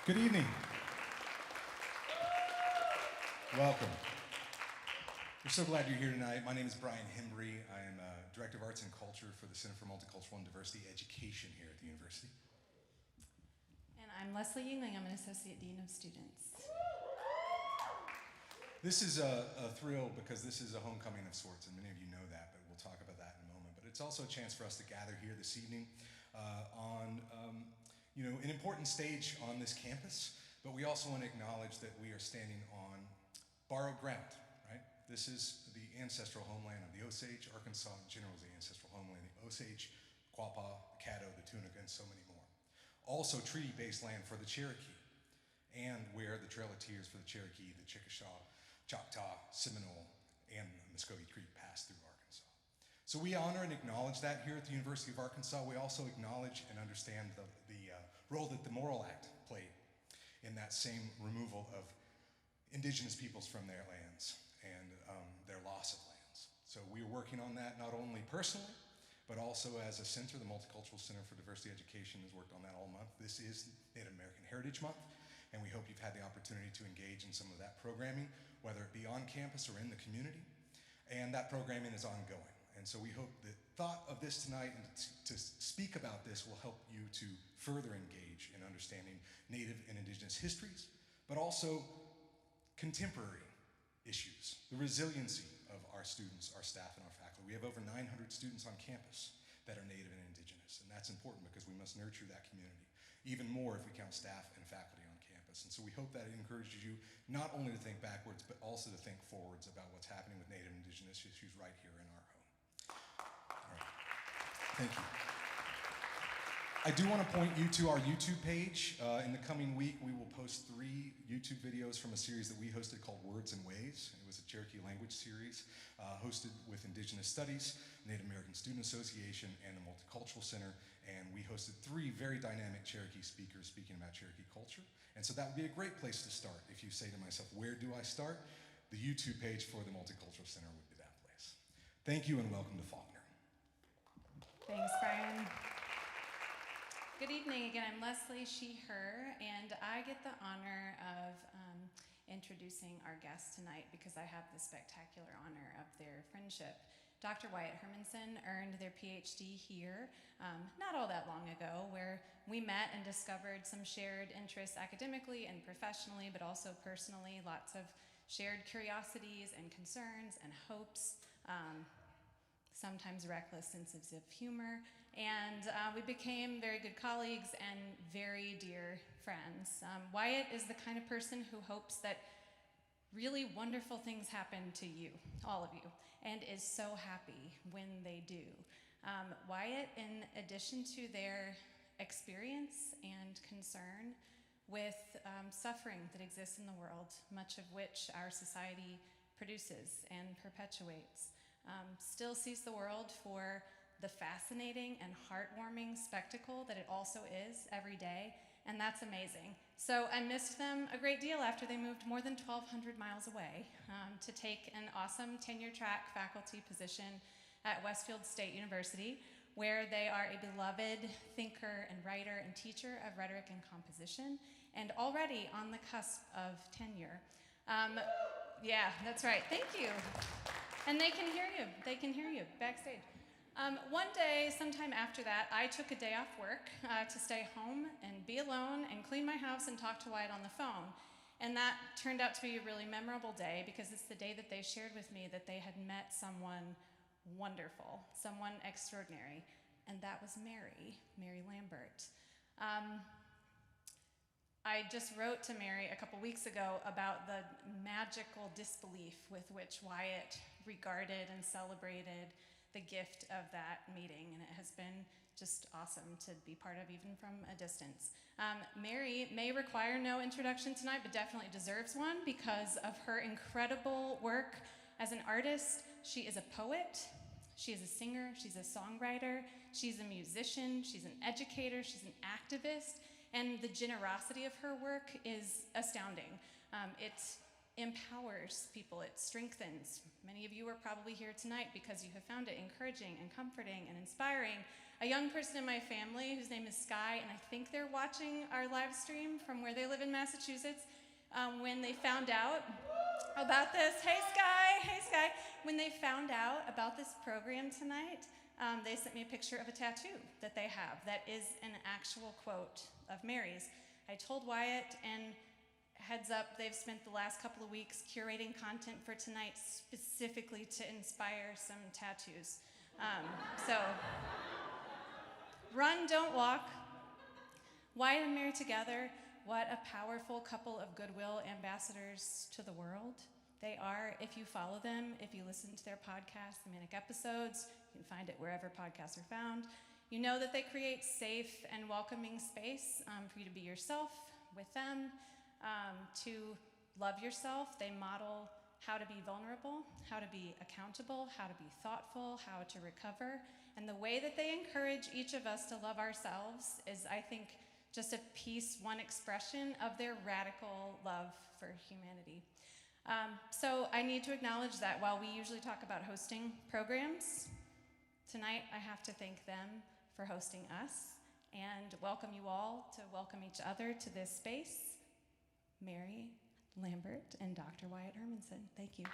Good evening. Welcome. We're so glad you're here tonight. My name is Brian Hembry. I am Director of Arts and Culture for the Center for Multicultural and Diversity Education here at the university. And I'm Leslie Yingling. I'm an Associate Dean of Students. This is a thrill because this is a homecoming of sorts, and many of you know that, but we'll talk about that in a moment. But it's also a chance for us to gather here this evening on an important stage on this campus, but we also want to acknowledge that we are standing on borrowed ground, right? This is the ancestral homeland of the Osage. Arkansas in general is the ancestral homeland of the Osage, Quapaw, the Caddo, the Tunica, and so many more. Also treaty-based land for the Cherokee, and where the Trail of Tears for the Cherokee, the Chickasha, Choctaw, Seminole, and Muscogee Creek pass through Arkansas. So we honor and acknowledge that here at the University of Arkansas. We also acknowledge and understand the role that the Morrill Act played in that same removal of indigenous peoples from their lands and their loss of lands. So we are working on that not only personally, but also as a center. The Multicultural Center for Diversity Education has worked on that all month. This is Native American Heritage Month, and we hope you've had the opportunity to engage in some of that programming, whether it be on campus or in the community. And that programming is ongoing. And so we hope the thought of this tonight and to speak about this will help you to further engage in understanding Native and Indigenous histories, but also contemporary issues, the resiliency of our students, our staff, and our faculty. We have over 900 students on campus that are Native and Indigenous, and that's important because we must nurture that community, even more if we count staff and faculty on campus. And so we hope that it encourages you not only to think backwards, but also to think forwards about what's happening with Native and Indigenous issues right here in our home. All right. Thank you. I do want to point you to our YouTube page. In the coming week, we will post 3 YouTube videos from a series that we hosted called Words and Ways. It was a Cherokee language series hosted with Indigenous Studies, Native American Student Association, and the Multicultural Center. And we hosted 3 very dynamic Cherokee speakers speaking about Cherokee culture. And so that would be a great place to start. If you say to myself, where do I start? The YouTube page for the Multicultural Center would be that place. Thank you and welcome to Faulkner. Thanks, Brian. Good evening again. I'm Leslie, she, her, and I get the honor of introducing our guests tonight because I have the spectacular honor of their friendship. Dr. Wyatt Hermansen earned their PhD here not all that long ago, where we met and discovered some shared interests academically and professionally, but also personally, lots of shared curiosities and concerns and hopes, sometimes reckless senses of humor, and we became very good colleagues and very dear friends. Wyatt is the kind of person who hopes that really wonderful things happen to you, all of you, and is so happy when they do. Wyatt, in addition to their experience and concern with suffering that exists in the world, much of which our society produces and perpetuates, still sees the world for the fascinating and heartwarming spectacle that it also is every day, and that's amazing. So I missed them a great deal after they moved more than 1,200 miles away to take an awesome tenure-track faculty position at Westfield State University, where they are a beloved thinker and writer and teacher of rhetoric and composition, and already on the cusp of tenure. Yeah, that's right. Thank you. And they can hear you. They can hear you backstage. One day, sometime after that, I took a day off work to stay home and be alone and clean my house and talk to Wyatt on the phone. And that turned out to be a really memorable day because it's the day that they shared with me that they had met someone wonderful, someone extraordinary, and that was Mary Lambert. I just wrote to Mary a couple weeks ago about the magical disbelief with which Wyatt regarded and celebrated the gift of that meeting, and it has been just awesome to be part of, even from a distance. Mary may require no introduction tonight, but definitely deserves one because of her incredible work as an artist. She is a poet, she is a singer, she's a songwriter, she's a musician, she's an educator, she's an activist, and the generosity of her work is astounding. It empowers people, it strengthens. Many of you are probably here tonight because you have found it encouraging and comforting and inspiring. A young person in my family whose name is Sky, and I think they're watching our live stream from where they live in Massachusetts, when they found out about this, hey Sky, when they found out about this program tonight, they sent me a picture of a tattoo that they have that is an actual quote of Mary's. I told Wyatt, and heads up, they've spent the last couple of weeks curating content for tonight specifically to inspire some tattoos. So, run, don't walk. Wyatt and Mary together, what a powerful couple of goodwill ambassadors to the world they are. If you follow them, if you listen to their podcast, the Manic Episodes, you can find it wherever podcasts are found. You know that they create safe and welcoming space for you to be yourself with them, to love yourself. They model how to be vulnerable, how to be accountable, how to be thoughtful, how to recover. And the way that they encourage each of us to love ourselves is, I think, just a piece, one expression of their radical love for humanity. So I need to acknowledge that while we usually talk about hosting programs, tonight I have to thank them for hosting us and welcome you all to welcome each other to this space. Mary Lambert and Dr. Wyatt Hermansen, thank you.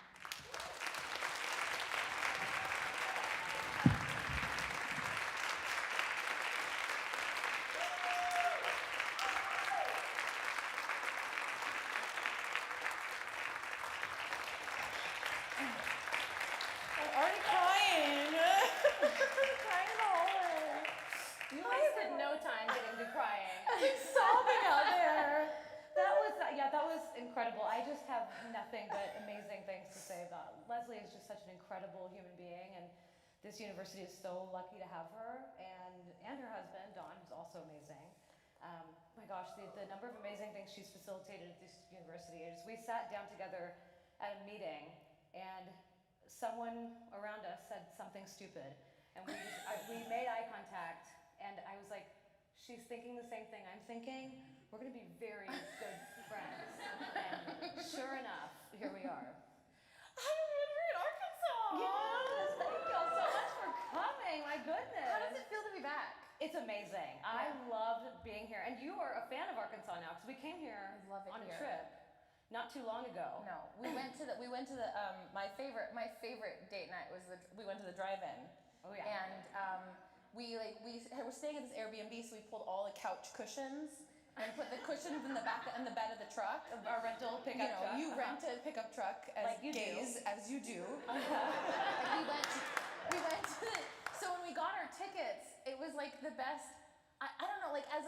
Incredible human being, and this university is so lucky to have her and her husband Don, who's also amazing. My gosh, the number of amazing things she's facilitated at this university is we sat down together at a meeting and someone around us said something stupid, and we made eye contact, and I was like, she's thinking the same thing I'm thinking, we're going to be very good friends. And sure enough, here we are. Yes, thank you all so much for coming. My goodness. How does it feel to be back? It's amazing. Yeah. I loved being here. And you are a fan of Arkansas now because we came here on a trip not too long ago. No, we went to the my favorite date night was we went to the drive-in. Oh yeah. And we were staying at this Airbnb, so we pulled all the couch cushions and put the cushions in the bed of the truck. Our rental pickup truck. You rent a pickup truck as like you gays do. as you do. And we went to so when we got our tickets, it was like the best. I don't know, like I'm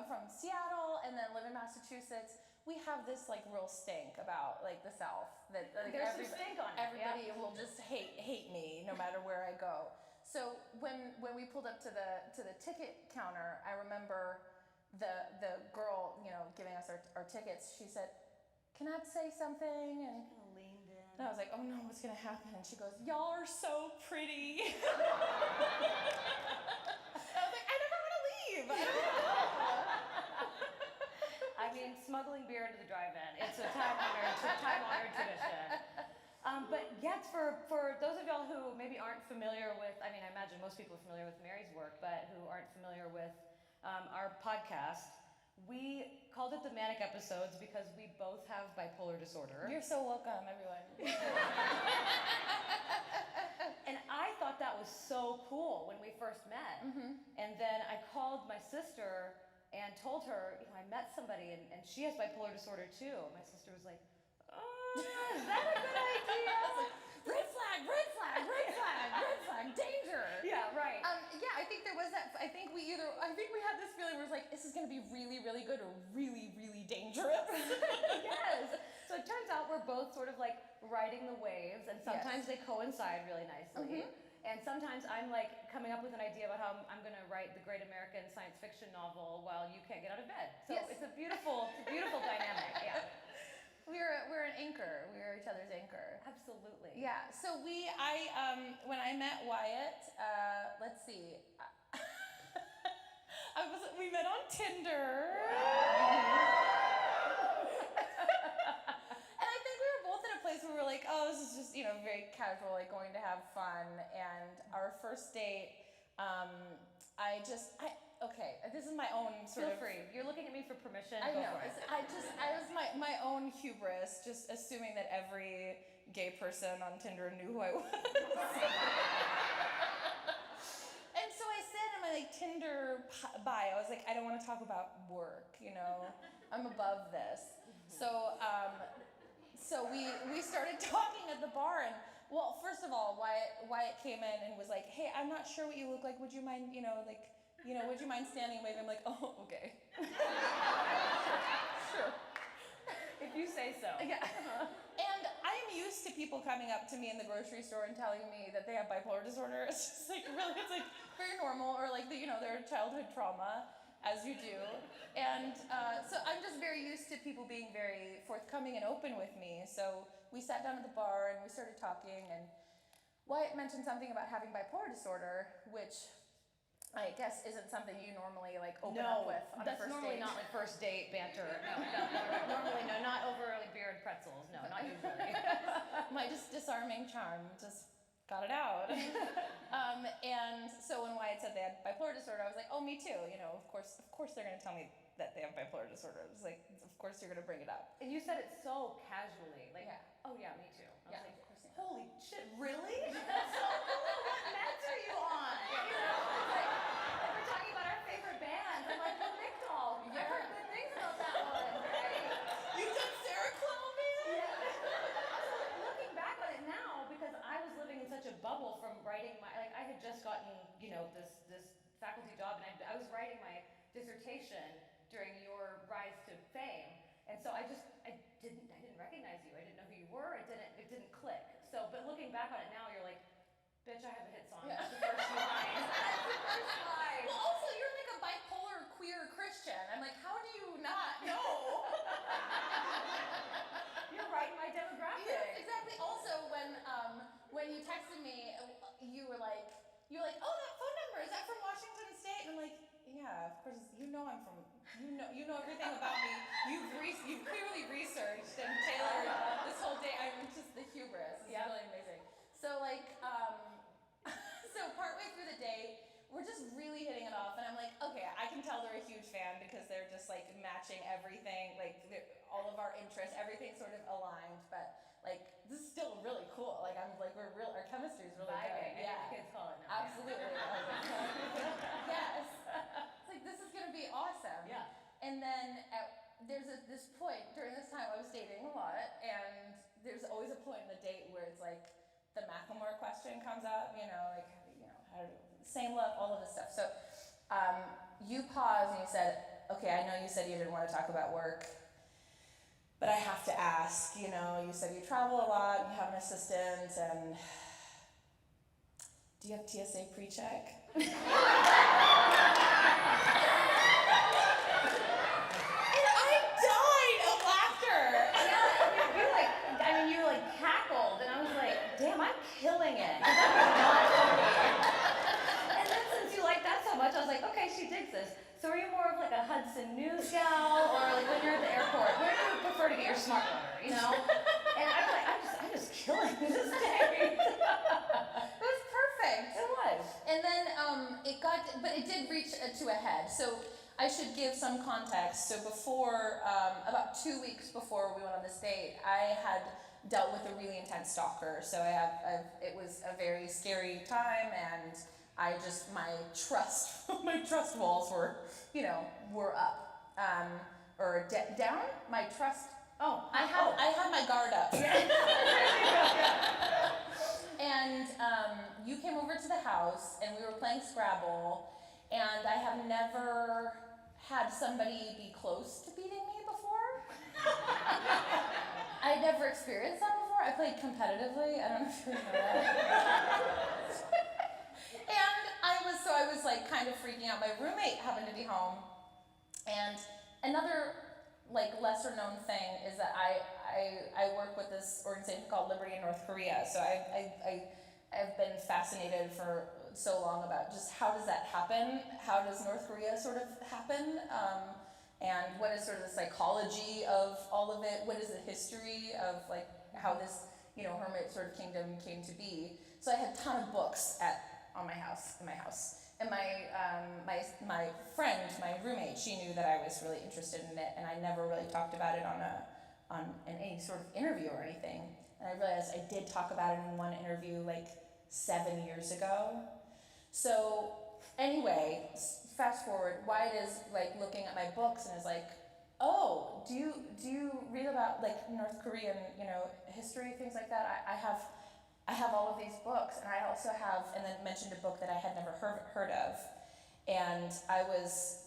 from Seattle and then live in Massachusetts. We have this like real stink about like the South that like, there's some stink on it. Everybody will just hate me no matter where I go. So when we pulled up to the ticket counter, I remember the girl, giving us our tickets, she said, "Can I say something?" And kind of leaned in. And I was like, "Oh no, what's gonna happen?" And she goes, "Y'all are so pretty." I was like, "I never want to leave." I mean, smuggling beer into the drive-in, it's a time-honored tradition. But yes, for those of y'all who maybe aren't familiar with, I imagine most people are familiar with Mary's work, but who aren't familiar with our podcast, we called it the Manic Episodes because we both have bipolar disorder. You're so welcome, everyone. And I thought that was so cool when we first met. Mm-hmm. And then I called my sister and told her, I met somebody and she has bipolar disorder too. And my sister was like, "Oh, is that a good idea?" Red flag, danger. Yeah, right. Yeah, I think there was that. I think we had this feeling where it was like, this is going to be really, really good or really, really dangerous. Yes. So it turns out we're both sort of like riding the waves, and sometimes they coincide really nicely. Mm-hmm. And sometimes I'm like coming up with an idea about how I'm going to write the great American science fiction novel while you can't get out of bed. So it's a beautiful dynamic. Yeah. We're an anchor. We are each other's anchor. Absolutely. Yeah. So when I met Wyatt, let's see, we met on Tinder. very casual, like going to have fun. And our first date, okay, this is my own sort Feel of. free. You're looking at me for permission. I Go know. for it. I was my own hubris, just assuming that every gay person on Tinder knew who I was. And so I said in my like Tinder bio, I was like, I don't want to talk about work, you know. I'm above this. So we started talking at the bar, and well, first of all, Wyatt came in and was like, hey, I'm not sure what you look like. Would you mind, would you mind standing and waving? I'm like, oh, okay. Sure. If you say so. Yeah. And I'm used to people coming up to me in the grocery store and telling me that they have bipolar disorder. It's just like really, it's like very normal, or like their childhood trauma, as you do. And so I'm just very used to people being very forthcoming and open with me. So we sat down at the bar and we started talking, and Wyatt mentioned something about having bipolar disorder, which I guess isn't something you normally like open up with on a first date. That's normally not like first date banter. No. Normally, no, not over like beer and pretzels. No, not usually. My just disarming charm just got it out. And so when Wyatt said they had bipolar disorder, I was like, oh, me too. Of course they're going to tell me that they have bipolar disorder. It was like, of course you're going to bring it up. And you said it so casually, like, Yeah. oh yeah, me too. I was Yeah, like, of course. holy shit, really? That's so cool. What meds are you on? It's like, and we're talking about our favorite bands. I'm like, well, Nick Doll. Yeah. I've heard good things about that one, right? You did Sarah Clown, man? Yeah. So looking back on it now, because I was living in such a bubble from writing I had just gotten, this faculty job, and I was writing my dissertation during your rise to fame, and so I didn't recognize you. I didn't know who you were. It didn't click. So, but looking back on it now, you're like, bitch, I have a hit song. Yeah. That's the first line. That's the first line. Well, also, you're like a bipolar queer Christian. I'm like, how do you not know? You're right in my demographic. Yes, exactly. Also, when you texted me, you were like, oh, that phone number, is that from Washington State? And I'm like, yeah, of course. I'm from. You know everything about me. You've clearly researched and tailored this whole day. I'm just the hubris. It's Yeah. really amazing. So so partway through the day, we're just really hitting it off, and I'm like, okay, I can tell they're a huge fan because they're just like matching everything, like all of our interests, everything sort of aligned. But like, this is still really cool. Like our chemistry is really Vibing. good. I think the kids call it now. Absolutely. Yes. It's like, this is going to be awesome. Yeah. And then there's this point during this time I was dating a lot, and there's always a point in the date where it's like the Macklemore question comes up, how same love, all of this stuff. So you paused and you said, okay, I know you said you didn't want to talk about work, but I have to ask, you said you travel a lot, you have an assistant, and do you have TSA pre-check? You cackled, and I was like, damn, I'm killing it. That was not funny. And then since you like that so much, I was like, okay, she digs this. So are you more of like a Hudson News gal, or like when you're at the airport, where do you prefer to get your smart water, And I was like, I'm just killing this day. It was perfect. It was. And then but it did reach to a head. So I should give some context. So before, about 2 weeks before we went on this date, I had dealt with a really intense stalker. So it was a very scary time, and my trust walls were up, or down. My trust. Oh, I had my guard up. And you came over to the house, and we were playing Scrabble, and I have never had somebody be close to beating me before. I'd never experienced that before. I played competitively. I don't know if you know that. And I was like kind of freaking out. My roommate happened to be home, and another like lesser known thing is that I work with this organization called Liberty in North Korea. So I've been fascinated for so long about just how does that happen? How does North Korea sort of happen? And what is sort of the psychology of all of it? What is the history of like how this hermit sort of kingdom came to be. So I had a ton of books in my house. And my friend, my roommate, she knew that I was really interested in it, and I never really talked about it on any sort of interview or anything. And I realized I did talk about it in one interview like 7 years ago. So anyway, fast forward, Wyatt is like looking at my books and is like, oh, do you read about like North Korean, history, things like that? I have all of these books, and I also have, and then mentioned a book that I had never heard of, and I was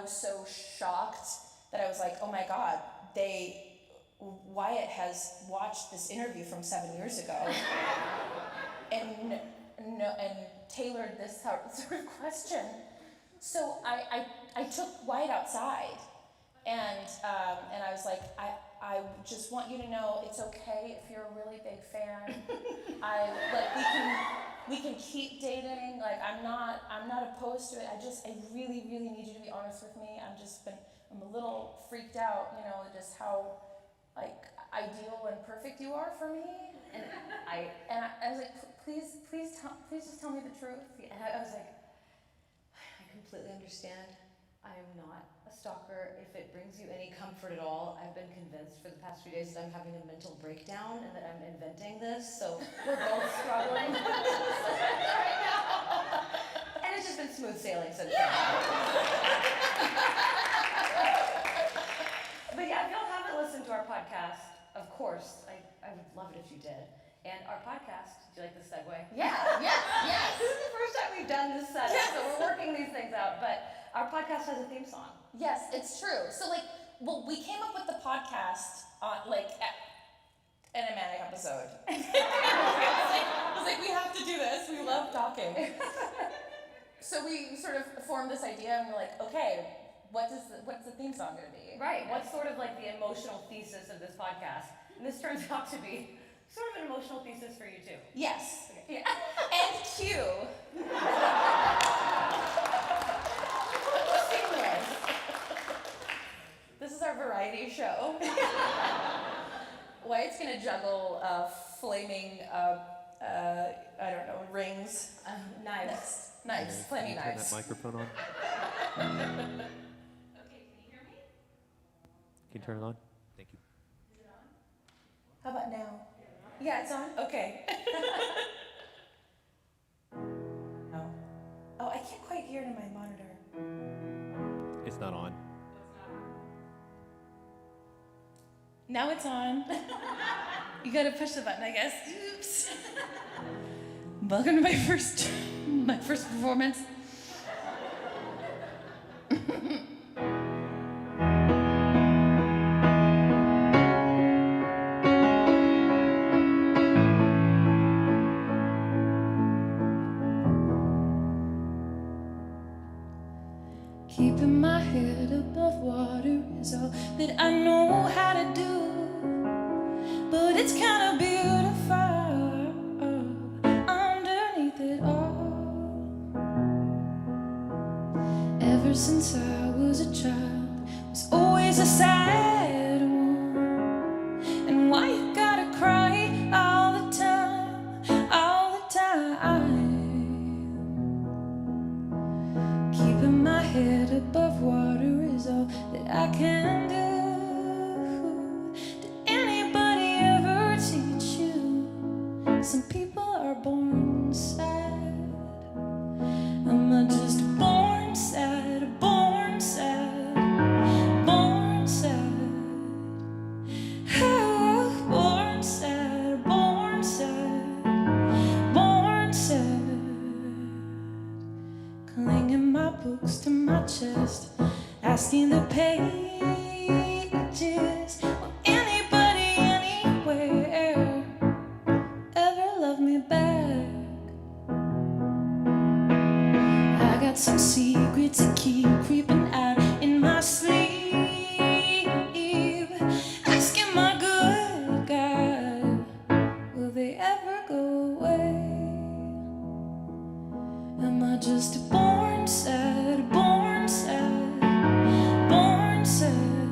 so shocked that I was like, oh my God, Wyatt has watched this interview from 7 years ago, and tailored this sort of question. So I took Wyatt outside, and I was like, I just want you to know it's okay if you're a really big fan. We can keep dating. Like I'm not opposed to it. I really, really need you to be honest with me. I'm a little freaked out, just how like ideal and perfect you are for me. And I was like, please just tell me the truth. And I was like, I completely understand. I am not a stalker. If it brings you any comfort at all, I've been convinced for the past few days that I'm having a mental breakdown and that I'm inventing this. So we're both struggling right now. And it's just been smooth sailing since then. But yeah, if y'all haven't listened to our podcast, of course, I would love it if you did. And our podcast, do you like this segue? Yeah, yes. This is the first time we've done this setup, so we're working these things out. But our podcast has a theme song. Yes, it's true. So we came up with the podcast in a Manic episode. I was like, we have to do this. We love talking. So we sort of formed this idea, and we're like, okay, what's the theme song going to be? Right. What's sort of like the emotional thesis of this podcast? And this turns out to be sort of an emotional thesis for you too. Yes. Okay. Yeah. And Q. This is our variety show. Wyatt's gonna juggle flaming, rings. Knives. Knives, flaming Turn knives. that microphone on. Okay, can you hear me? Can you turn it on? Thank you. Is it on? How about now? Yeah, it's on? Okay. Oh, I can't quite hear it in my monitor. It's not on. Now it's on. You gotta push the button, I guess. Oops. Welcome to my first performance. Keeping my head above water is all that I know how to do. But it's kind of beautiful underneath it all. Ever since I was a child, was always a sad one. And why you gotta cry all the time, all the time? Keeping my head above water is all that I can do. Did anybody ever teach you some people are born sad? Am I just born sad, born sad, born sad? Oh, born sad, born sad, born sad. Clinging my books to my chest, asking the pages, will anybody anywhere ever love me back? I got some secrets that keep creeping out in my sleep, asking my good God, will they ever go away? Am I just born sad, born sad, born sad?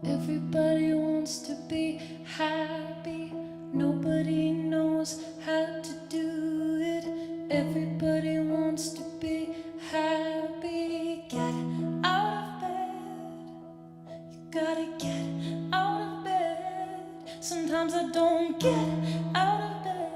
Everybody wants to be happy. Nobody knows how to do it. Everybody wants to be happy. Get out of bed. You gotta get out of bed. Sometimes I don't get out of bed,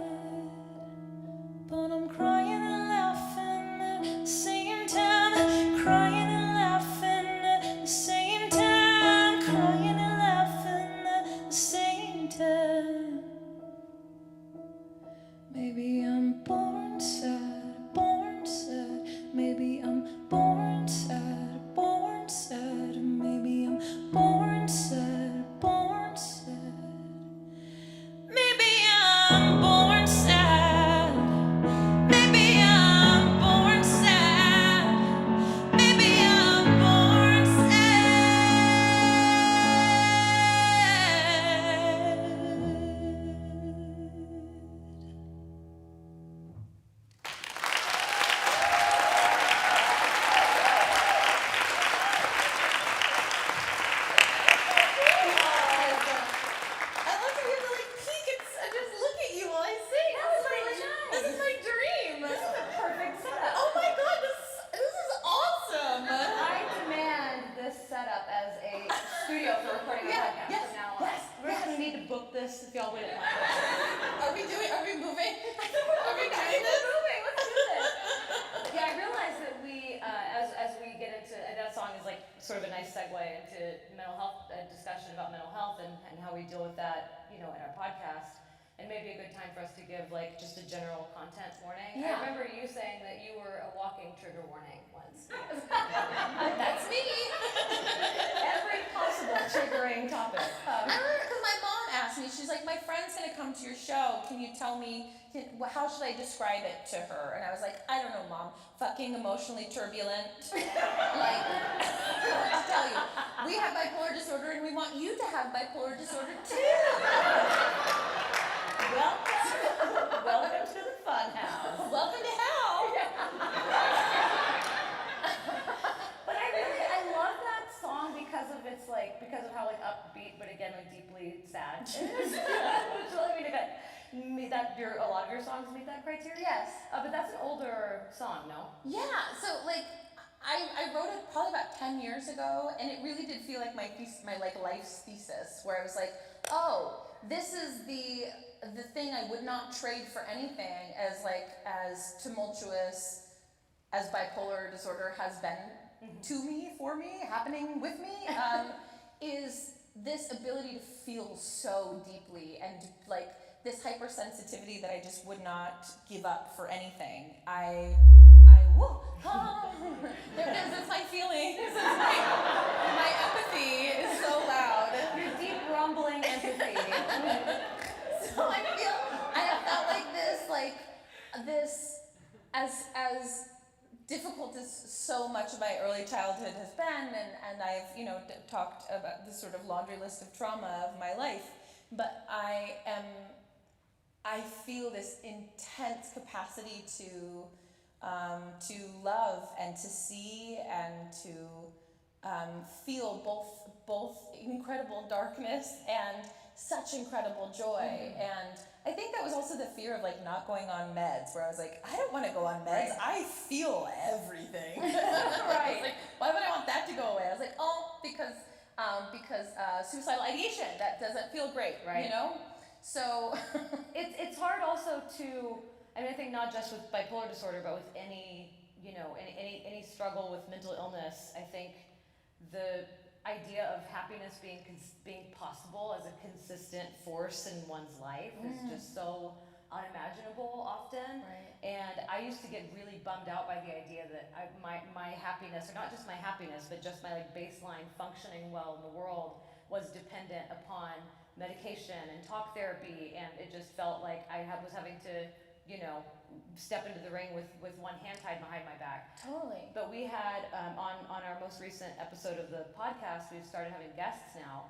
but I'm crying and laughing at the same time. Crying and laughing at the same time. Crying and laughing at the same time. Maybe I'm born sad, born sad. Maybe I'm born sad, born sad. Maybe I'm born sad, born sad. Maybe I'm born sad. Maybe I'm born sad. Maybe I'm born sad. I love to be able to like peek and just look at you while I sing. That was really nice. This is my dream. This is the perfect setup. Oh my god, this is awesome. I demand this setup as a studio for recording a Yeah, podcast yes, from now on. yes, We're yes. gonna need to book this if y'all wouldn't mind. Are we moving? Are we moving We're this? moving. Let's do this. Yeah, I realize that we, as we get into, and that song is like sort of a nice segue into mental health, discussion about mental health and how we deal with that, you know, in our podcast. And maybe a good time for us to give like just a general content warning. Yeah. I remember you saying that you were a walking trigger warning once. That's me. Every possible triggering topic. Because my mom asked me, she's like, my friend's gonna come to your show. Can you tell me, how should I describe it to her? And I was like, I don't know, Mom. Fucking emotionally turbulent. Like, I'll tell you, we have bipolar disorder and we want you to have bipolar disorder too. Welcome to the fun house. Welcome to hell. But I love that song because of its like, because of how like upbeat, but again like deeply sad. It's really meet that a lot of your songs meet that criteria. Yes. But that's an older song, no? Yeah, so like I wrote it probably about 10 years ago, and it really did feel like my like life's thesis, where I was like, oh, this is the thing I would not trade for anything, as tumultuous as bipolar disorder has been to me, for me, happening with me, is this ability to feel so deeply and like this hypersensitivity that I just would not give up for anything. That's my feelings. My empathy is so loud. Your deep rumbling empathy. So I have felt like this, as difficult as so much of my early childhood has been, and I've, talked about this sort of laundry list of trauma of my life, but I feel this intense capacity to love and to see and to feel both incredible darkness and such incredible joy. And I think that was also the fear of like not going on meds, where I was like, I don't want to go on meds. Right. I feel everything. Right. Like, why would I want that to go away? I was like, oh, because suicidal ideation, that doesn't feel great, Right. So It's hard also to, I think not just with bipolar disorder, but with any struggle with mental illness. I think the idea of happiness being possible as a consistent force in one's life is just so unimaginable often. Right. And I used to get really bummed out by the idea that my happiness, or not just my happiness, but just my like baseline functioning well in the world was dependent upon medication and talk therapy, and it just felt like I was having to, step into the ring with one hand tied behind my back. Totally. But we had, on our most recent episode of the podcast, we've started having guests now,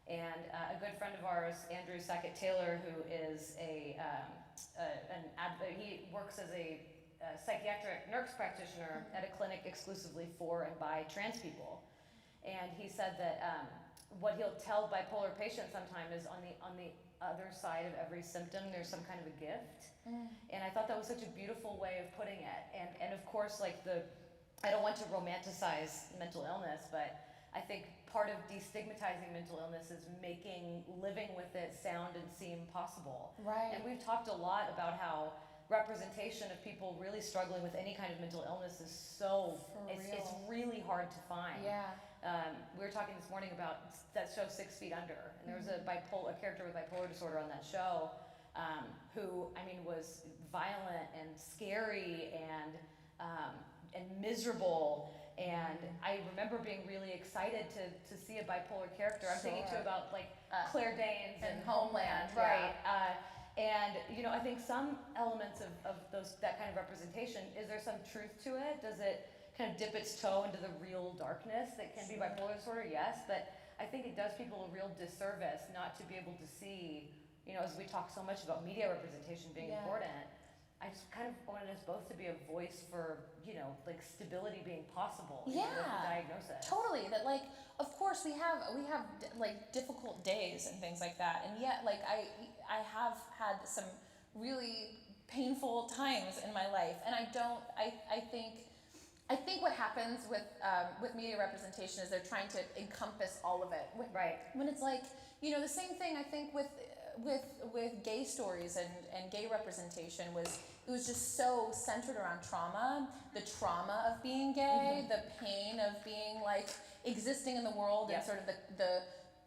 and a good friend of ours, Andrew Sackett-Taylor, who is he works as a psychiatric nurse practitioner at a clinic exclusively for and by trans people. And he said that what he'll tell bipolar patients sometimes is on the other side of every symptom, there's some kind of a gift. And I thought that was such a beautiful way of putting it. And of course, like I don't want to romanticize mental illness, but I think part of destigmatizing mental illness is making living with it sound and seem possible. Right. And we've talked a lot about how representation of people really struggling with any kind of mental illness is it's really hard to find. Yeah. We were talking this morning about that show 6 Feet Under, and there was a character with bipolar disorder on that show who, I mean, was violent and scary and miserable. And I remember being really excited to see a bipolar character. I'm thinking too about like Claire Danes and and Homeland, right? And I think some elements of that kind of representation, is there some truth to it? Does it kind of dip its toe into the real darkness that can be bipolar disorder? Yes, but I think it does people a real disservice not to be able to see, as we talk so much about media representation being important. I just kind of wanted us both to be a voice for, like stability being possible in the diagnosis. Totally. That like, of course we have like difficult days and things like that, and yet like I have had some really painful times in my life, and I think what happens with media representation is they're trying to encompass all of it. When it's like, the same thing I think with gay stories and gay representation it was just so centered around trauma, the trauma of being gay, the pain of being like existing in the world and sort of the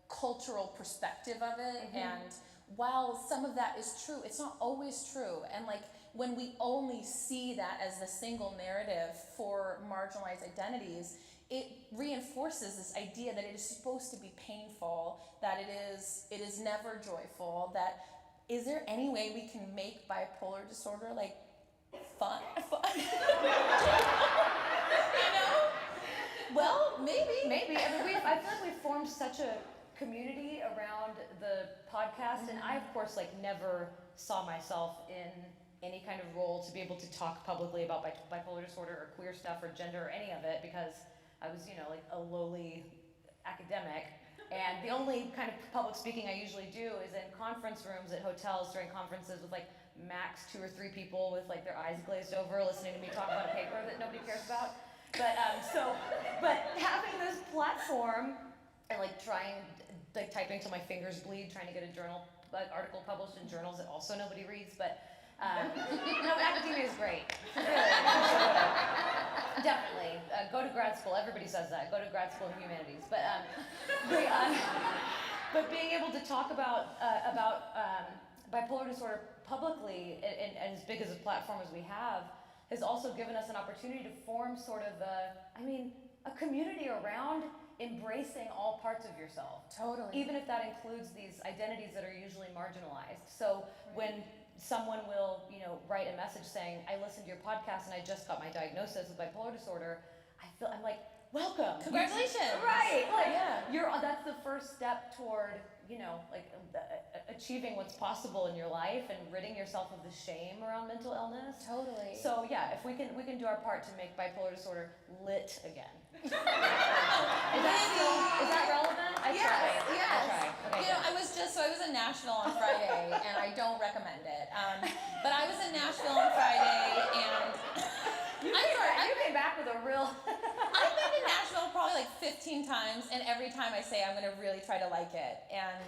cultural perspective of it. And while some of that is true, it's not always true. And like when we only see that as the single narrative for marginalized identities, it reinforces this idea that it is supposed to be painful, that it is never joyful, that is there any way we can make bipolar disorder like fun? Well, maybe. I mean, I feel like we've formed such a community around the podcast, and I of course like never saw myself in any kind of role to be able to talk publicly about bipolar disorder or queer stuff or gender or any of it, because I was, like a lowly academic. And the only kind of public speaking I usually do is in conference rooms at hotels during conferences with like max 2 or 3 people with like their eyes glazed over listening to me talk about a paper that nobody cares about. But having this platform and like typing till my fingers bleed, trying to get an article published in journals that also nobody reads, but academia is great. Definitely. Go to grad school. Everybody says that. Go to grad school in humanities. But being able to talk about bipolar disorder publicly and as big as a platform as we have has also given us an opportunity to form sort of a community around embracing all parts of yourself. Totally. Even if that includes these identities that are usually marginalized. So when someone will, write a message saying, I listened to your podcast and I just got my diagnosis with bipolar disorder, I'm like, welcome. Congratulations. Right. Like, that's the first step toward, achieving what's possible in your life and ridding yourself of the shame around mental illness. Totally. So yeah, if we can do our part to make bipolar disorder lit again. Is that relevant? I try. Okay, I was in Nashville on Friday, and I don't recommend it. But I was in Nashville on Friday, and you came back with a real. I've been to Nashville probably like 15 times, and every time I say I'm gonna really try to like it. And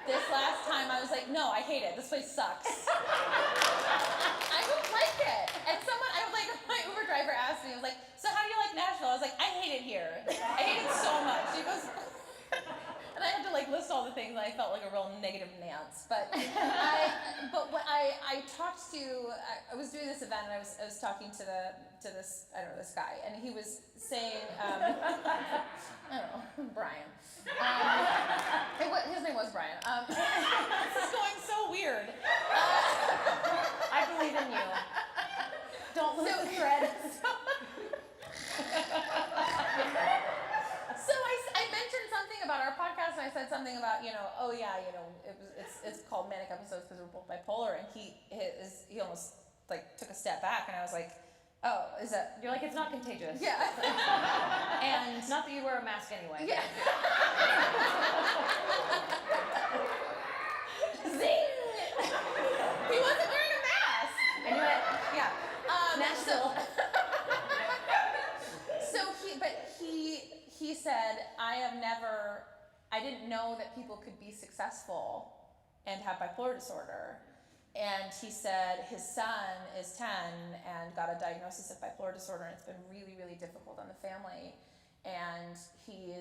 this last time I was like, no, I hate it. This place sucks. I don't like it. And my Uber driver asked me, I was like, so how do you like Nashville? I was like, I hate it here. I hate it so much. He goes, and I had to like list all the things, and I felt like a real negative Nance. But I talked to, I was doing this event, and I was talking to this guy, and he was saying, I don't know, Brian. His name was Brian. This is going so weird. I believe in you. Don't lose the thread. So I mentioned something about our podcast, and I said something about, it's called Manic Episodes because we're both bipolar, and he almost like took a step back, and I was like, Oh, is that? You're like, it's not contagious. Yeah. And Not that you wear a mask anyway. yeah. Zing! He wasn't wearing a mask. I knew it. Yeah. Nashville. He said, I didn't know that people could be successful and have bipolar disorder. And he said his son is 10 and got a diagnosis of bipolar disorder, and it's been really, really difficult on the family. And he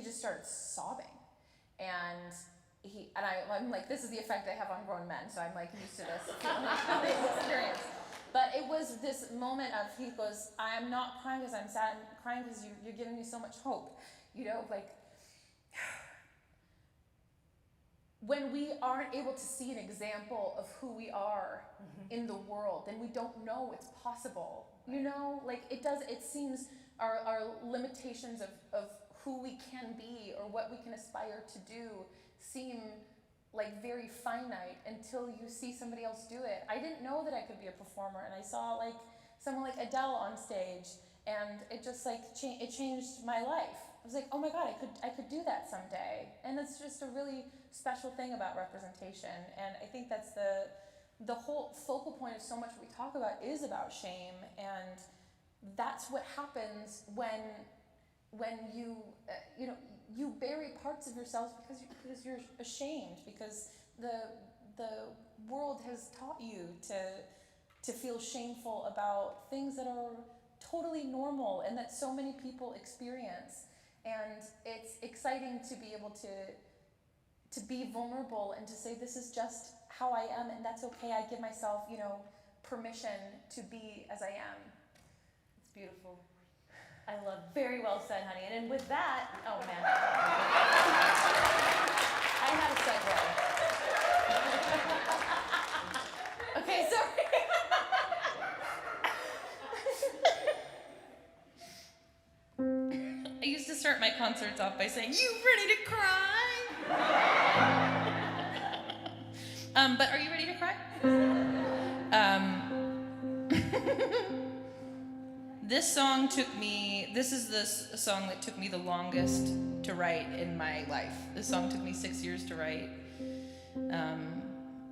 just started sobbing. And I'm like, this is the effect I have on grown men, so I'm like used to this experience. But it was this moment of, he goes, I'm not crying because I'm sad, I'm crying because you're giving me so much hope. You know, like, when we aren't able to see an example of who we are in the world, then we don't know it's possible. You know, like it seems our limitations of who we can be or what we can aspire to do seem like very finite until you see somebody else do it. I didn't know that I could be a performer, and I saw like someone like Adele on stage, and it just like it changed my life. I was like, oh my God, I could do that someday. And it's just a really special thing about representation. And I think that's the whole focal point of so much we talk about is about shame. And that's what happens when you you bury parts of yourselves because you're ashamed, because the world has taught you to feel shameful about things that are totally normal and that so many people experience. And it's exciting to be able to be vulnerable and to say, this is just how I am, and that's okay. I give myself, permission to be as I am. It's beautiful. I love, very well said, honey. And with that, oh man. I had a segue. Okay, sorry. I used to start my concerts off by saying, "You ready to cry?" But are you ready to cry? This is the song that took me the longest to write in my life. This song took me 6 years to write. And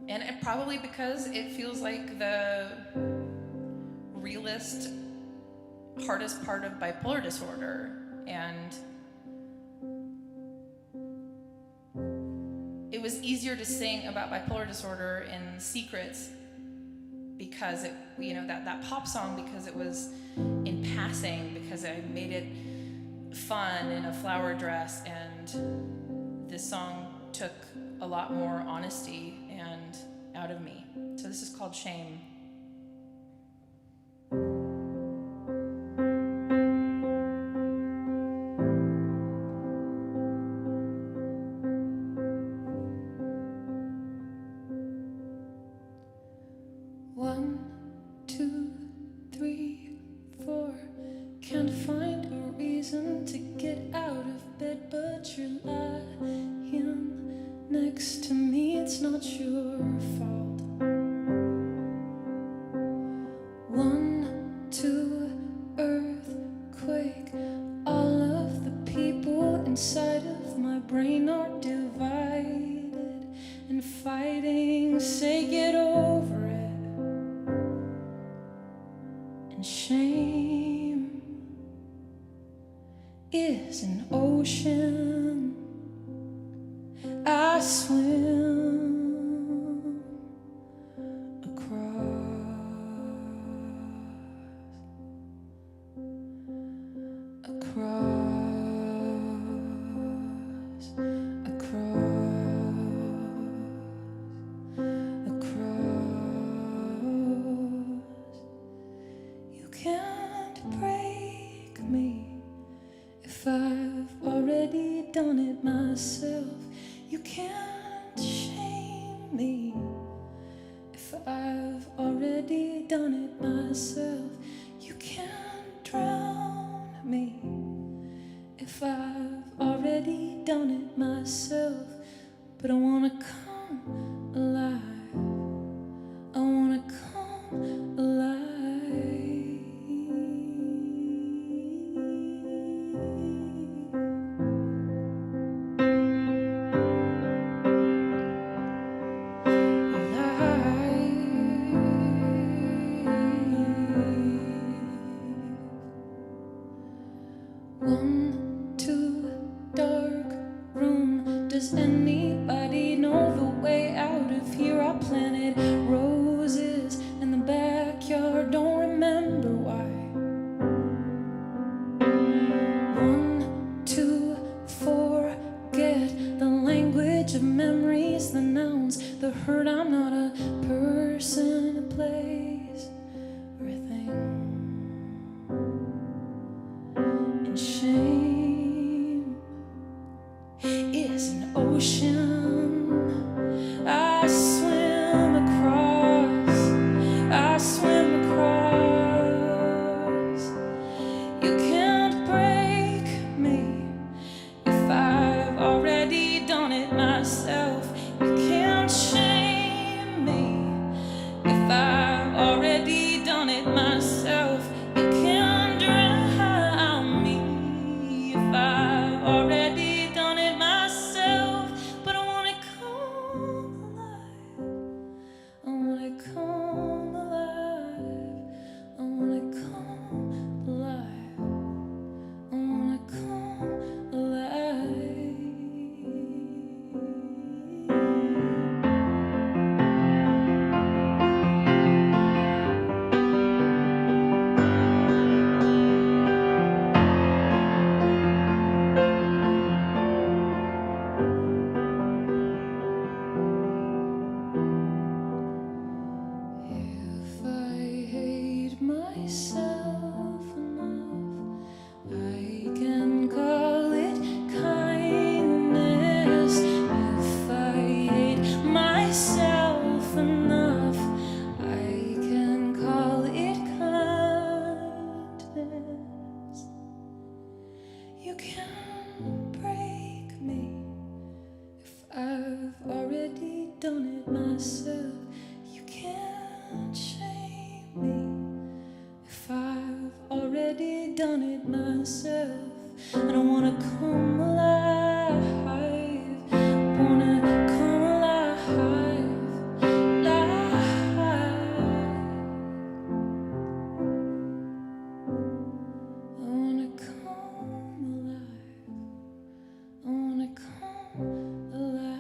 it probably because it feels like the realest, hardest part of bipolar disorder. And it was easier to sing about bipolar disorder in secrets because it, that pop song, because it was in passing, because I made it fun in a flower dress, and this song took a lot more honesty and out of me. So this is called Shame. alive. Does anybody know the way out of here? I planted roses in the backyard, don't remember why. 1, 2, forget the language of memories, the nouns, the hurt. I'm not a person, a place, or a thing. And shame is an ocean I swim across, I swim across. You can't break me if I've already done it myself. You can't shame me if I've already done it myself. You can't drown me if I've already done it myself. But I wanna come alive. I wanna come alive. I wanna come alive. I wanna come alive. If I hate myself enough, I can call it kindness. If I hate myself enough, I can call it kindness. You can't break me if I've already done it myself. You can't shame me if I've already done it myself. I don't wanna come alive. I wanna come alive. I wanna come alive. I wanna come alive.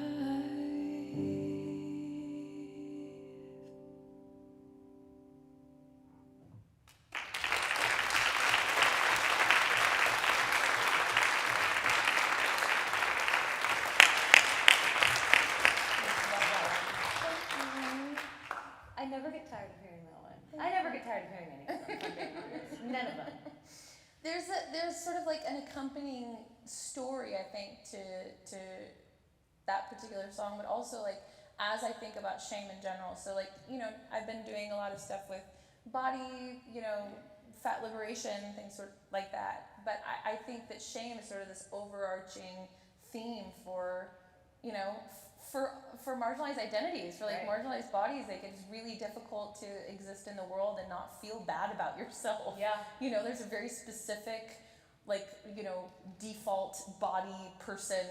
I never get tired of hearing that one. I never get tired of hearing any of them, if I'm being honest. None of them. There's sort of like an accompanying story, I think, to that particular song, but also like as I think about shame in general. So like, you know, I've been doing a lot of stuff with body, you know, fat liberation, things sort of like that. But I think that shame is sort of this overarching theme for, you know, for marginalized identities, for like Right. marginalized bodies. Like it's really difficult to exist in the world and not feel bad about yourself. Yeah. You know, there's a very specific, like, you know, default body, person,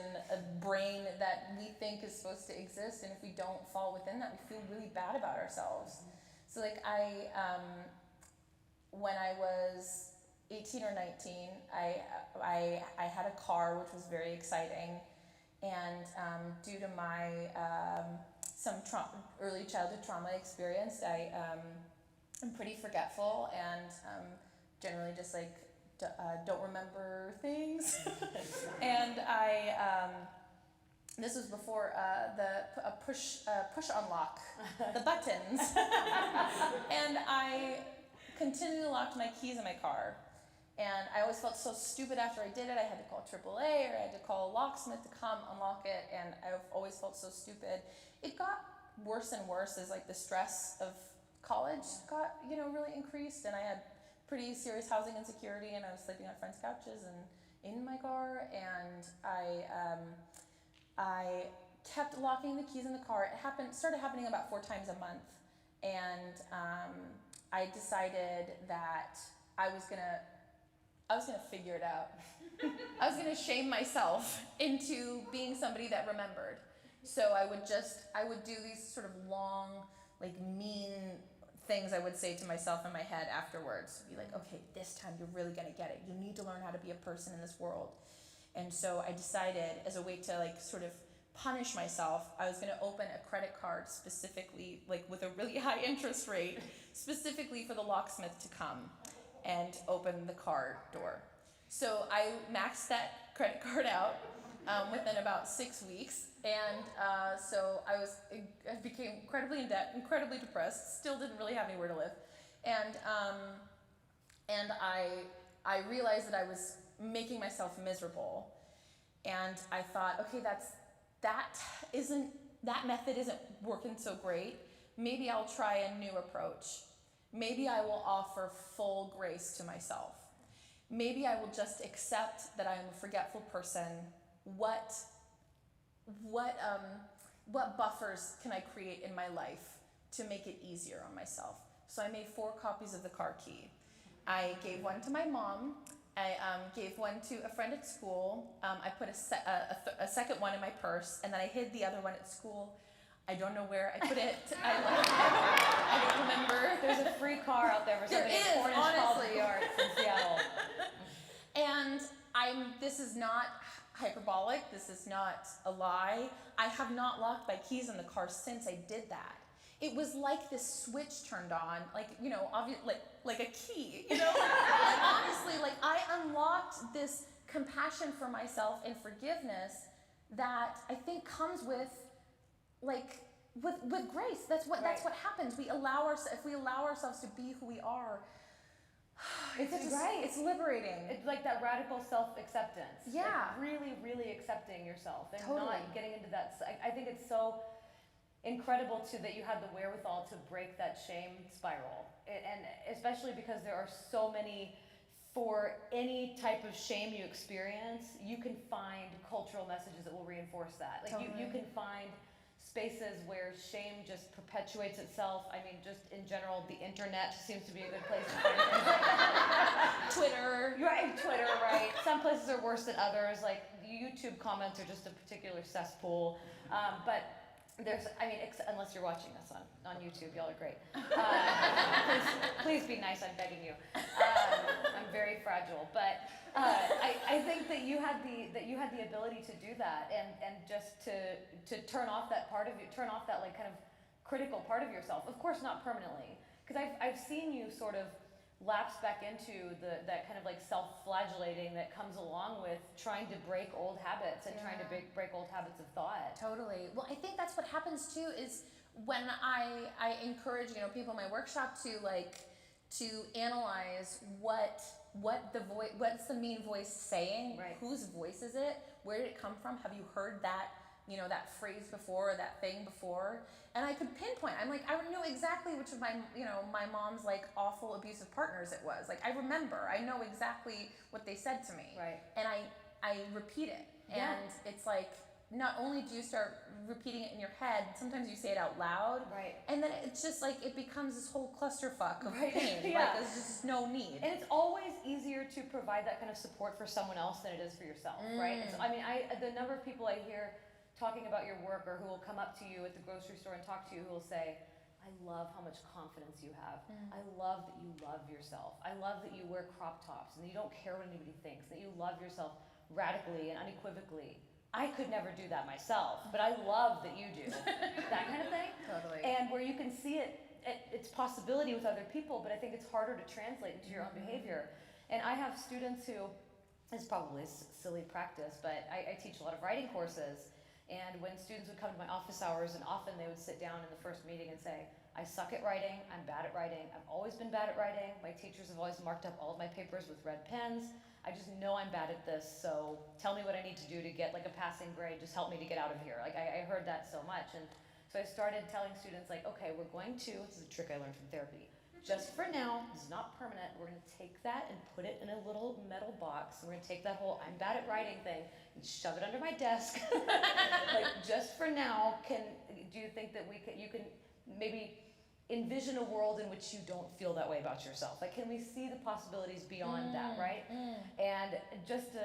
brain that we think is supposed to exist, and if we don't fall within that, we feel really bad about ourselves. So like when I was 18 or 19, I had a car, which was very exciting, and due to my some early childhood trauma I experienced, I'm pretty forgetful and generally just like don't remember things. And this was before the push unlock, the buttons. And I continually locked my keys in my car. And I always felt so stupid after I did it. I had to call AAA or I had to call a locksmith to come unlock it. And I've always felt so stupid. It got worse and worse as like the stress of college got, you know, really increased. And I had pretty serious housing insecurity, and I was sleeping on friends' couches and in my car. And I kept locking the keys in the car. It started happening about 4 times a month. And I decided that I was gonna figure it out. I was gonna shame myself into being somebody that remembered. So I would do these sort of long, like mean things I would say to myself in my head afterwards. Be like, okay, this time you're really gonna get it. You need to learn how to be a person in this world. And so I decided, as a way to like sort of punish myself, I was going to open a credit card specifically, like with a really high interest rate, specifically for the locksmith to come and open the car door. So I maxed that credit card out within about 6 weeks, and so I became incredibly in debt, incredibly depressed, still didn't really have anywhere to live, and I realized that I was making myself miserable, and I thought, okay, that method isn't working so great. Maybe I'll try a new approach. Maybe I will offer full grace to myself. Maybe I will just accept that I am a forgetful person. What buffers can I create in my life to make it easier on myself? So I made 4 copies of the car key. I gave one to my mom. I gave one to a friend at school. I put a second one in my purse, and then I hid the other one at school. I don't know where I put it. I don't remember. There's a free car out there for somebody at Cornish College Arts in Seattle. And this is not hyperbolic. This is not a lie. I have not locked my keys in the car since I did that. It was like this switch turned on, like, you know, like a key, you know? Like, honestly, like, I unlocked this compassion for myself and forgiveness that I think comes with, like, with grace. That's what happens. If we allow ourselves to be who we are, it's liberating. It's like that radical self-acceptance. Yeah. Like really, really accepting yourself and Totally. not getting into that. I think it's so incredible too that you had the wherewithal to break that shame spiral, and especially because there are so many. For any type of shame you experience, you can find cultural messages that will reinforce that. Like Totally. you can find spaces where shame just perpetuates itself. I mean, just in general, the internet seems to be a good place to find things. Twitter. Right, Twitter, right. Some places are worse than others. Like YouTube comments are just a particular cesspool. But there's, I mean, unless you're watching us on YouTube, y'all are great. Please be nice, I'm begging you. I'm very fragile, but I think that you had the ability to do that, and just to turn off that part of you, turn off that like kind of critical part of yourself. Of course, not permanently, because I've seen you sort of lapse back into that kind of like self-flagellating that comes along with trying to break old habits and trying to break old habits of thought. Totally. Well, I think that's what happens too, is when I encourage, you know, people in my workshop to analyze what's the mean voice saying, Right. Whose voice is it, where did it come from, have you heard that, you know, that phrase before, or that thing before? And I could pinpoint. I'm like, I know exactly which of my mom's like awful abusive partners it was. Like, I remember. I know exactly what they said to me. Right. And I repeat it. Yeah. And it's like, not only do you start repeating it in your head, sometimes you say it out loud. Right. And then it's just like, it becomes this whole clusterfuck of Right. pain. Yeah. Like, there's just no need. And it's always easier to provide that kind of support for someone else than it is for yourself, right? It's, I mean, the number of people I hear talking about your work, or who will come up to you at the grocery store and talk to you, who will say, I love how much confidence you have. I love that you love yourself. I love that you wear crop tops and that you don't care what anybody thinks, that you love yourself radically and unequivocally. I could never do that myself, but I love that you do. That kind of thing. Totally. And where you can see its possibility with other people, but I think it's harder to translate into your own behavior. And I have students who, it's probably a silly practice, but I teach a lot of writing courses. And when students would come to my office hours, and often they would sit down in the first meeting and say, I suck at writing, I'm bad at writing, I've always been bad at writing, my teachers have always marked up all of my papers with red pens, I just know I'm bad at this, so tell me what I need to do to get like a passing grade, just help me to get out of here. Like I heard that so much, and so I started telling students like, okay, we're going to, this is a trick I learned from therapy, just for now, this is not permanent, we're gonna take that and put it in a little metal box, and we're gonna take that whole I'm bad at writing thing and shove it under my desk. Like, just for now, do you think that you can maybe envision a world in which you don't feel that way about yourself? Like, can we see the possibilities beyond that, right? And just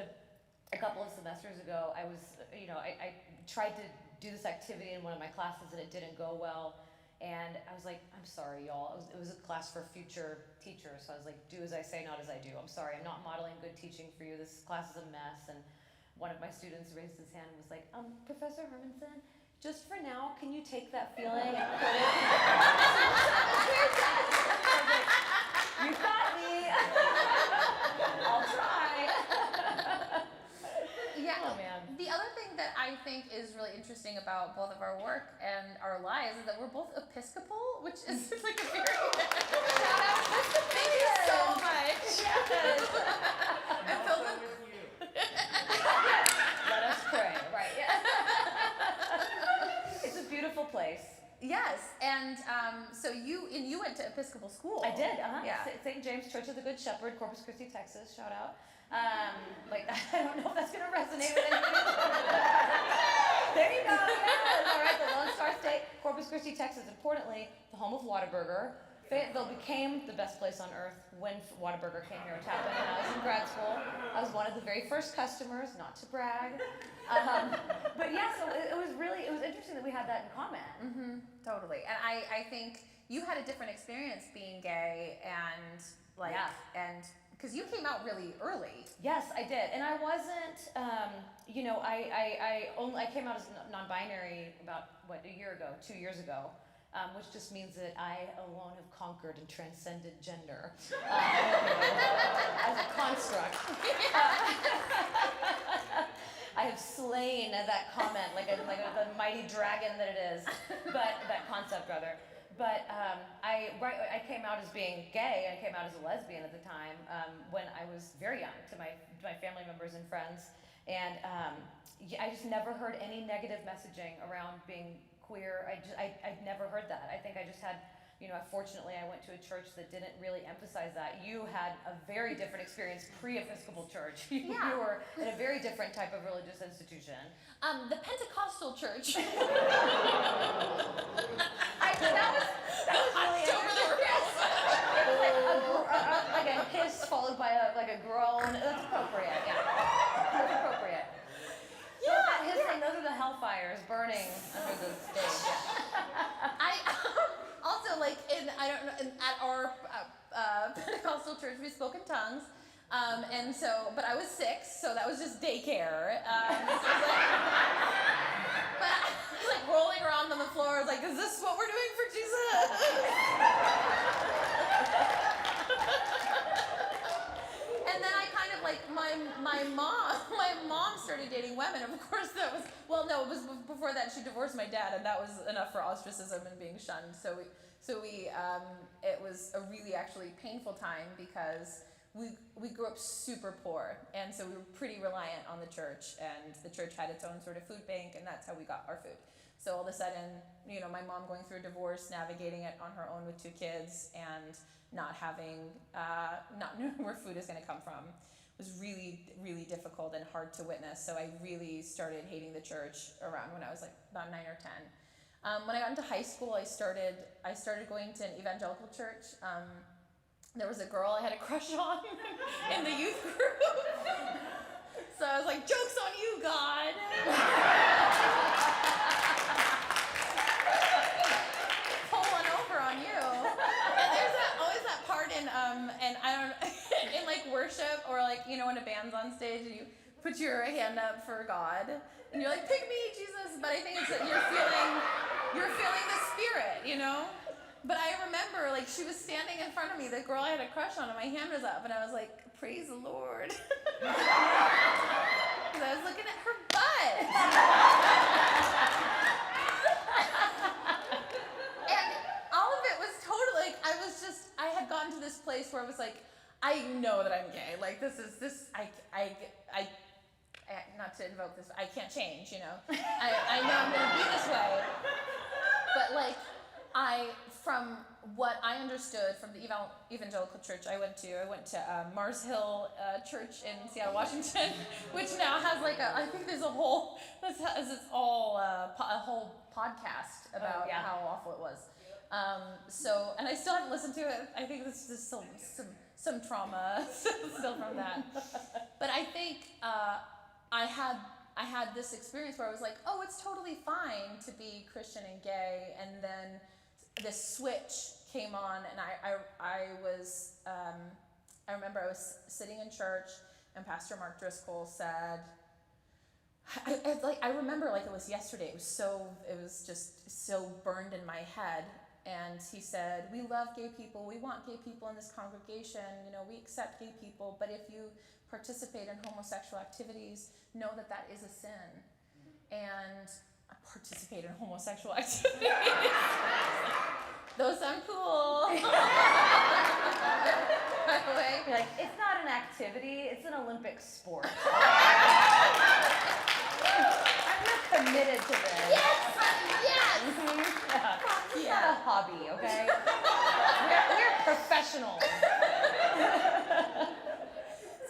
a couple of semesters ago, I was, you know, I tried to do this activity in one of my classes and it didn't go well. And I was like, I'm sorry, y'all. It was a class for future teachers. So I was like, do as I say, not as I do. I'm sorry, I'm not modeling good teaching for you. This class is a mess. And one of my students raised his hand and was like, Professor Hermansen, just for now, can you take that feeling and put it You got me. I'll try. Yeah. Oh, man. The other thing that I think is really interesting about both of our work and our lives is that we're both Episcopal, which is like a very shout out Episcopal. Thank you so much. Yes. I feel the Let us pray. Right. Yeah. It's a beautiful place. yes, and so you went to Episcopal school. I did. Yeah. St. James Church of the Good Shepherd, Corpus Christi, Texas. Shout out. Like I don't know if that's gonna resonate with anybody. There you go. Yes. All right. The Lone Star State, Corpus Christi, Texas. Importantly, the home of Whataburger. Fayetteville became the best place on earth when Whataburger came here to Tappan, and I was in grad school. I was one of the very first customers, not to brag. But yeah, so it was interesting that we had that in common. Mm-hmm, totally. And I think you had a different experience being gay and like, and because you came out really early. Yes, I did, and I wasn't. I came out as non-binary about 2 years ago. Which just means that I alone have conquered and transcended gender as a construct. I have slain that comment like the mighty dragon that it is, but that concept rather. But I came out as being gay. I came out as a lesbian at the time when I was very young to my family members and friends, and I just never heard any negative messaging around being queer. I'd never heard that. I think I just had, fortunately I went to a church that didn't really emphasize that. You had a very different experience pre-Episcopal church. You were in a very different type of religious institution. The Pentecostal church. That was really interesting. It was like a hiss followed by a groan. That's appropriate, yeah. That's appropriate. So that hissing, those are the hellfires burning under the stage. I also at our Pentecostal church we spoke in tongues, and so but I was 6, so that was just daycare. But I was like rolling around on the floor, I was like, is this what we're doing for Jesus? And then I kind of like my mom started dating women. Of course that was, well, no, it was before that she divorced my dad, and that was enough for ostracism and being shunned. So we it was a really actually painful time because we grew up super poor, and so we were pretty reliant on the church, and the church had its own sort of food bank, and that's how we got our food. So all of a sudden, my mom going through a divorce, navigating it on her own with 2 kids, and not knowing where food is going to come from was really, really difficult and hard to witness. So I really started hating the church around when I was like about 9 or 10. When I got into high school, I started going to an evangelical church. There was a girl I had a crush on in the youth group. So I was like, joke's on you, God. Pull one over on you. And there's always that part in in like worship or like, when a band's on stage and you put your hand up for God and you're like, pick me, Jesus. But I think it's that you're feeling the Spirit, But I remember, like, she was standing in front of me, the girl I had a crush on, and my hand was up, and I was like, praise the Lord. Because I was looking at her butt. And all of it was totally, like, I had gotten to this place where I was like, I know that I'm gay. Like, not to invoke this, I can't change, I know I'm going to be this way. But, like, from what I understood from the evangelical church I went to Mars Hill Church in Seattle, Washington, which now has I think there's a whole podcast about how awful it was. And I still haven't listened to it. I think this is still some trauma still from that. But I think I had this experience where I was like, oh, it's totally fine to be Christian and gay, and then this switch came on, and I remember I was sitting in church, and Pastor Mark Driscoll said, I remember like it was yesterday. It was just so burned in my head. And he said, "We love gay people. We want gay people in this congregation. You know, we accept gay people. But if you participate in homosexual activities, know that that is a sin." And I participate in homosexual activities. Those sound cool. By the way, You're like, it's not an activity, it's an Olympic sport. I'm not committed to this. yes. Mhm. Yeah. It's Yeah. not a hobby, okay? we're professionals. So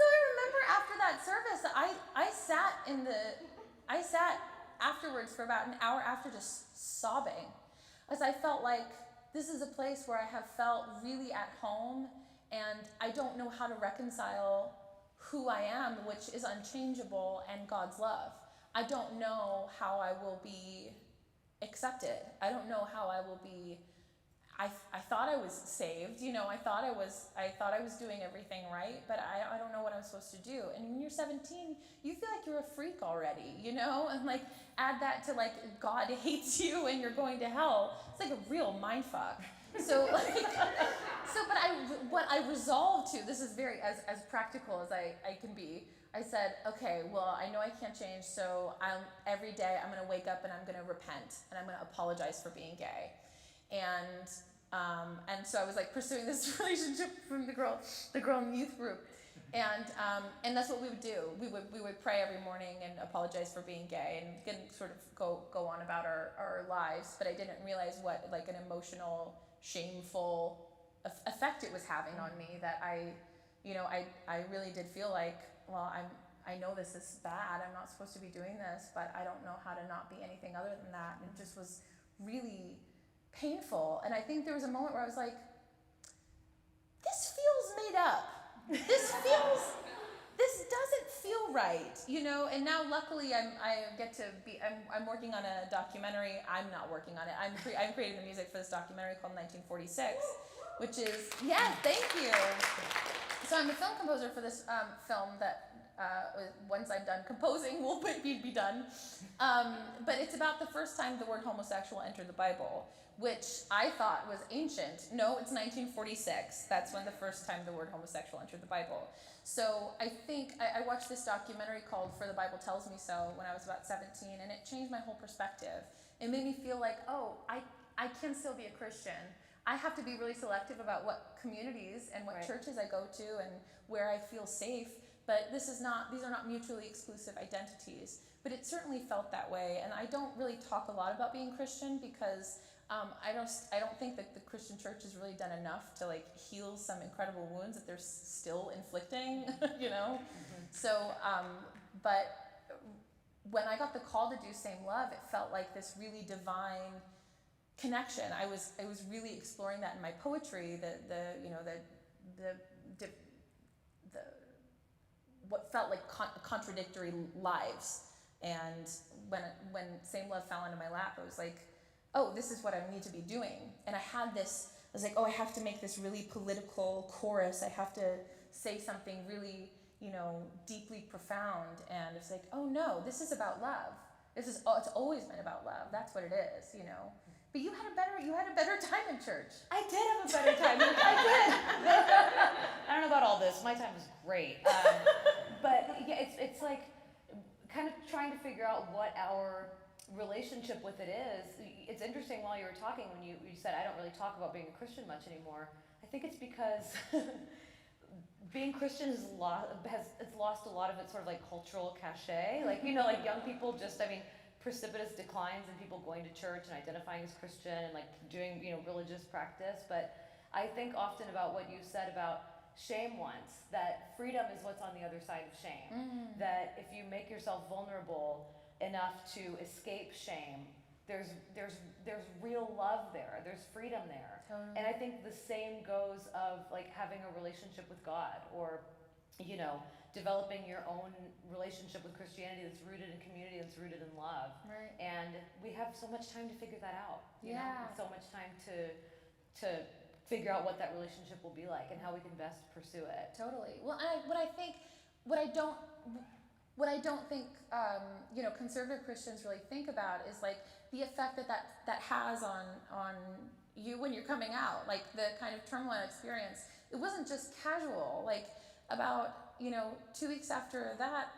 I remember after that service, I sat afterwards for about an hour after just sobbing, as I felt like this is a place where I have felt really at home, and I don't know how to reconcile who I am, which is unchangeable, and God's love. I don't know how I will be accepted. I don't know how I will be. I thought I was saved, you know. I thought I was doing everything right, but I don't know what I'm supposed to do. And when you're 17, you feel like you're a freak already, you know. And like add that to like God hates you and you're going to hell. It's like a real mind fuck. So like, what I resolved to, this is very as practical as I can be. I said, okay, well, I know I can't change, so every day I'm gonna wake up and I'm gonna repent and I'm gonna apologize for being gay. And so I was like pursuing this relationship from the girl in the youth group, and that's what we would do. We would pray every morning and apologize for being gay and sort of go on about our lives. But I didn't realize what like an emotional, shameful effect it was having on me. That I really did feel like, well, I know this is bad. I'm not supposed to be doing this, but I don't know how to not be anything other than that. And it just was really painful. And I think there was a moment where I was like, this feels made up. This doesn't feel right, you know. And now luckily I'm working on a documentary. I'm not working on it. I'm creating the music for this documentary called 1946, which is, yeah, thank you. So I'm the film composer for this film that once I'm done composing will be done. But it's about the first time the word homosexual entered the Bible, which I thought was ancient. No, it's 1946. That's when the first time the word homosexual entered the Bible. So I think I watched this documentary called For the Bible Tells Me So when I was about 17, and it changed my whole perspective. It made me feel like, oh, I can still be a Christian. I have to be really selective about what communities and what churches I go to and where I feel safe. But these are not mutually exclusive identities. But it certainly felt that way. And I don't really talk a lot about being Christian because I don't think that the Christian church has really done enough to like heal some incredible wounds that they're still inflicting, you know? Mm-hmm. So, but when I got the call to do Same Love, it felt like this really divine connection. I was really exploring that in my poetry, what felt like contradictory lives. And when Same Love fell into my lap, I was like, oh, this is what I need to be doing. And I was like, oh, I have to make this really political chorus. I have to say something really, deeply profound. And it's like, oh no, this is about love. It's always been about love. That's what it is, But you had a better time in church. I did have a better time. I did. I don't know about all this. My time was great. But yeah, it's like kind of trying to figure out what our relationship with it is. It's interesting while you were talking when you said I don't really talk about being a Christian much anymore. I think it's because being Christian has lost a lot of its sort of like cultural cachet. Like like young people precipitous declines in people going to church and identifying as Christian and like doing religious practice. But I think often about what you said about shame once, that freedom is what's on the other side of shame. Mm-hmm. That if you make yourself vulnerable enough to escape shame, there's real love there. There's freedom there. Totally. And I think the same goes of like having a relationship with God, or developing your own relationship with Christianity that's rooted in community, that's rooted in love. Right. And we have so much time to figure that out. You know? So much time to figure out what that relationship will be like and how we can best pursue it. Totally. Well, what I don't think, conservative Christians really think about is like the effect that has on you when you're coming out, like the kind of turmoil experience. It wasn't just casual. Like about 2 weeks after that,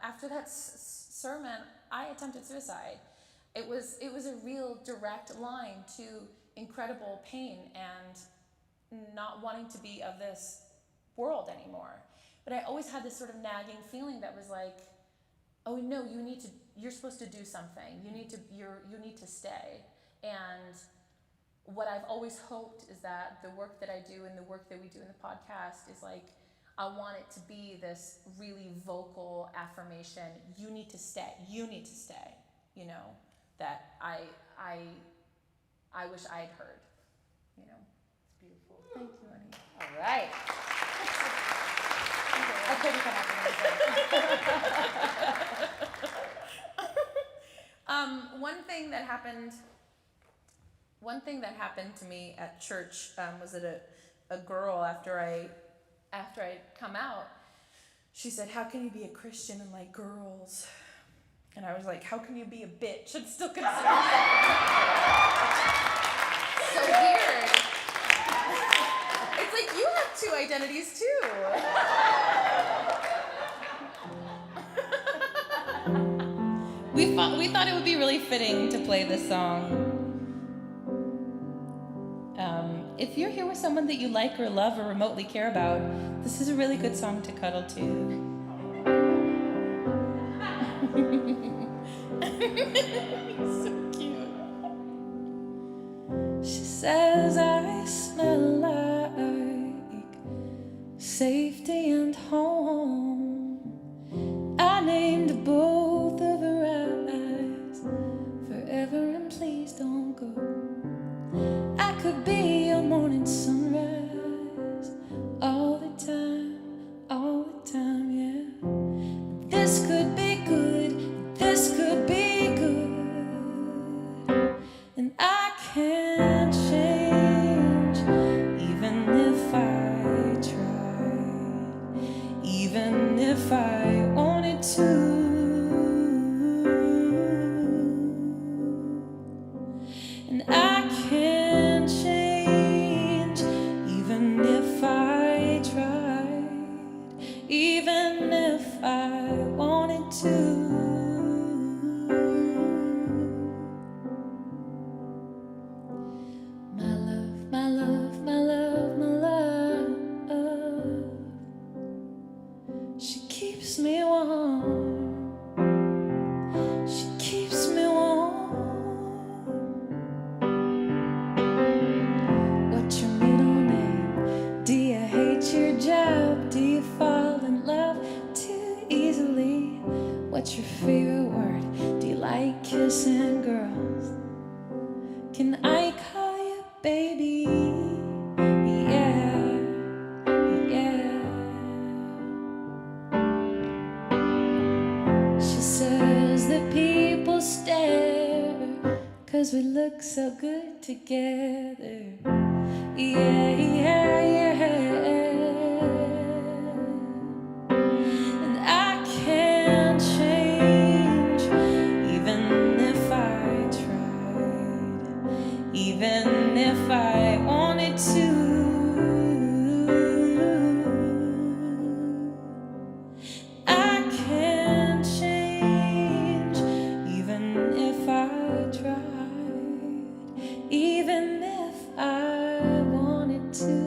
after that sermon, I attempted suicide. It was a real direct line to incredible pain and not wanting to be of this world anymore. But I always had this sort of nagging feeling that was like, oh no, you're supposed to do something. You need to stay. And what I've always hoped is that the work that I do and the work that we do in the podcast is like, I want it to be this really vocal affirmation. You need to stay. You need to stay. That I wish I had heard. It's beautiful. Thank you, honey. All right. I couldn't come up with One thing that happened to me at church was that a girl after I come out, she said, "How can you be a Christian and like girls?" And I was like, "How can you be a bitch and still consider yourself?" So weird. It's like you have two identities too. We thought it would be really fitting to play this song. If you're here with someone that you like or love or remotely care about, this is a really good song to cuddle to. So cute. She says I smell like safety and home. I named both of her eyes forever, and please don't go. I could be your morning sunrise all the time, yeah. This could be good, this could be good, and I can't change, even if I tried, even if I wanted to. And I can't change, even if I tried, even if I wanted to. My love, my love, my love, my love, she keeps me warm, she keeps me warm. What's your middle name? Do you hate your job? Do you fall in love too easily? What's your favorite word? Do you like kissing girls? Can I call you baby? Yeah, yeah. She says that people stare 'cause we look so good together. Yeah, yeah, yeah. And I can't change, even if I tried, even if I wanted to. I can't change, even if I tried, even if I wanted to.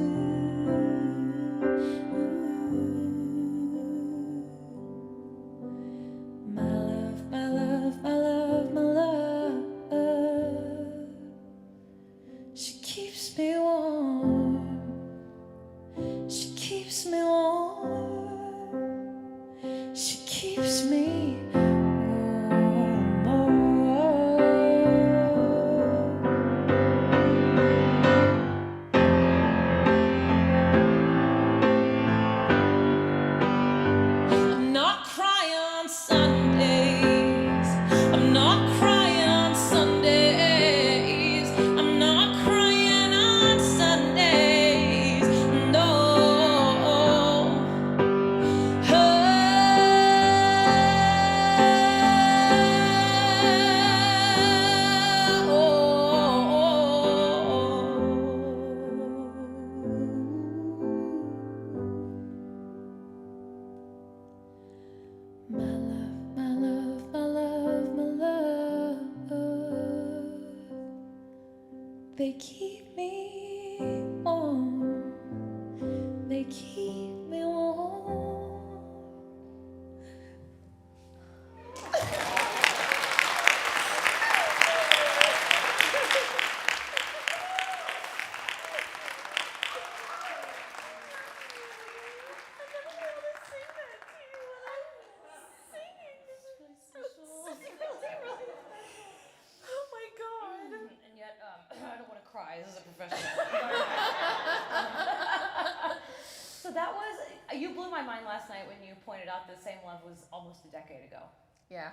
last night when you pointed out that Same Love was almost a decade ago. Yeah.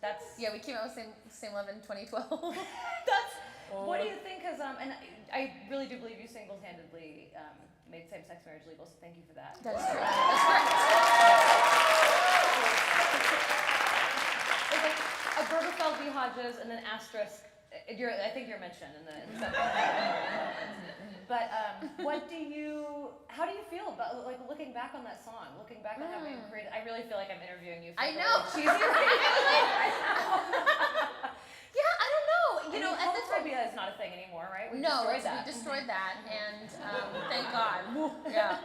That's Yeah, we came out with Same Love in 2012. that's. What do you think? Because and I really do believe you single-handedly made same-sex marriage legal. So thank you for that. That's true. That's correct. It's like a Bergefell v. Hodges and then asterisk. I think you're mentioned in the But how do you feel about like looking back on that song, looking back on having created? I really feel like I'm interviewing you. For I know. Cheesy right now. Yeah, I don't know. You know, at the time, homophobia is not a thing anymore, right? We destroyed that, and thank God. Yeah,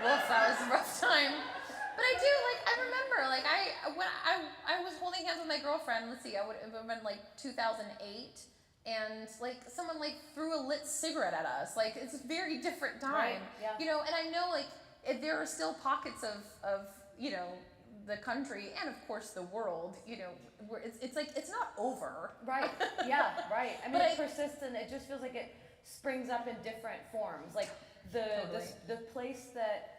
woof, that was a rough time. But I remember, when I was holding hands with my girlfriend. Let's see, it would have been like 2008. And like someone like threw a lit cigarette at us. Like it's a very different time. Right, yeah. You know, and I know like there are still pockets of you know, the country and of course the world, you know, where it's like it's not over. Right. Yeah, right. I mean, But it persists and it just feels like it springs up in different forms. Like the place that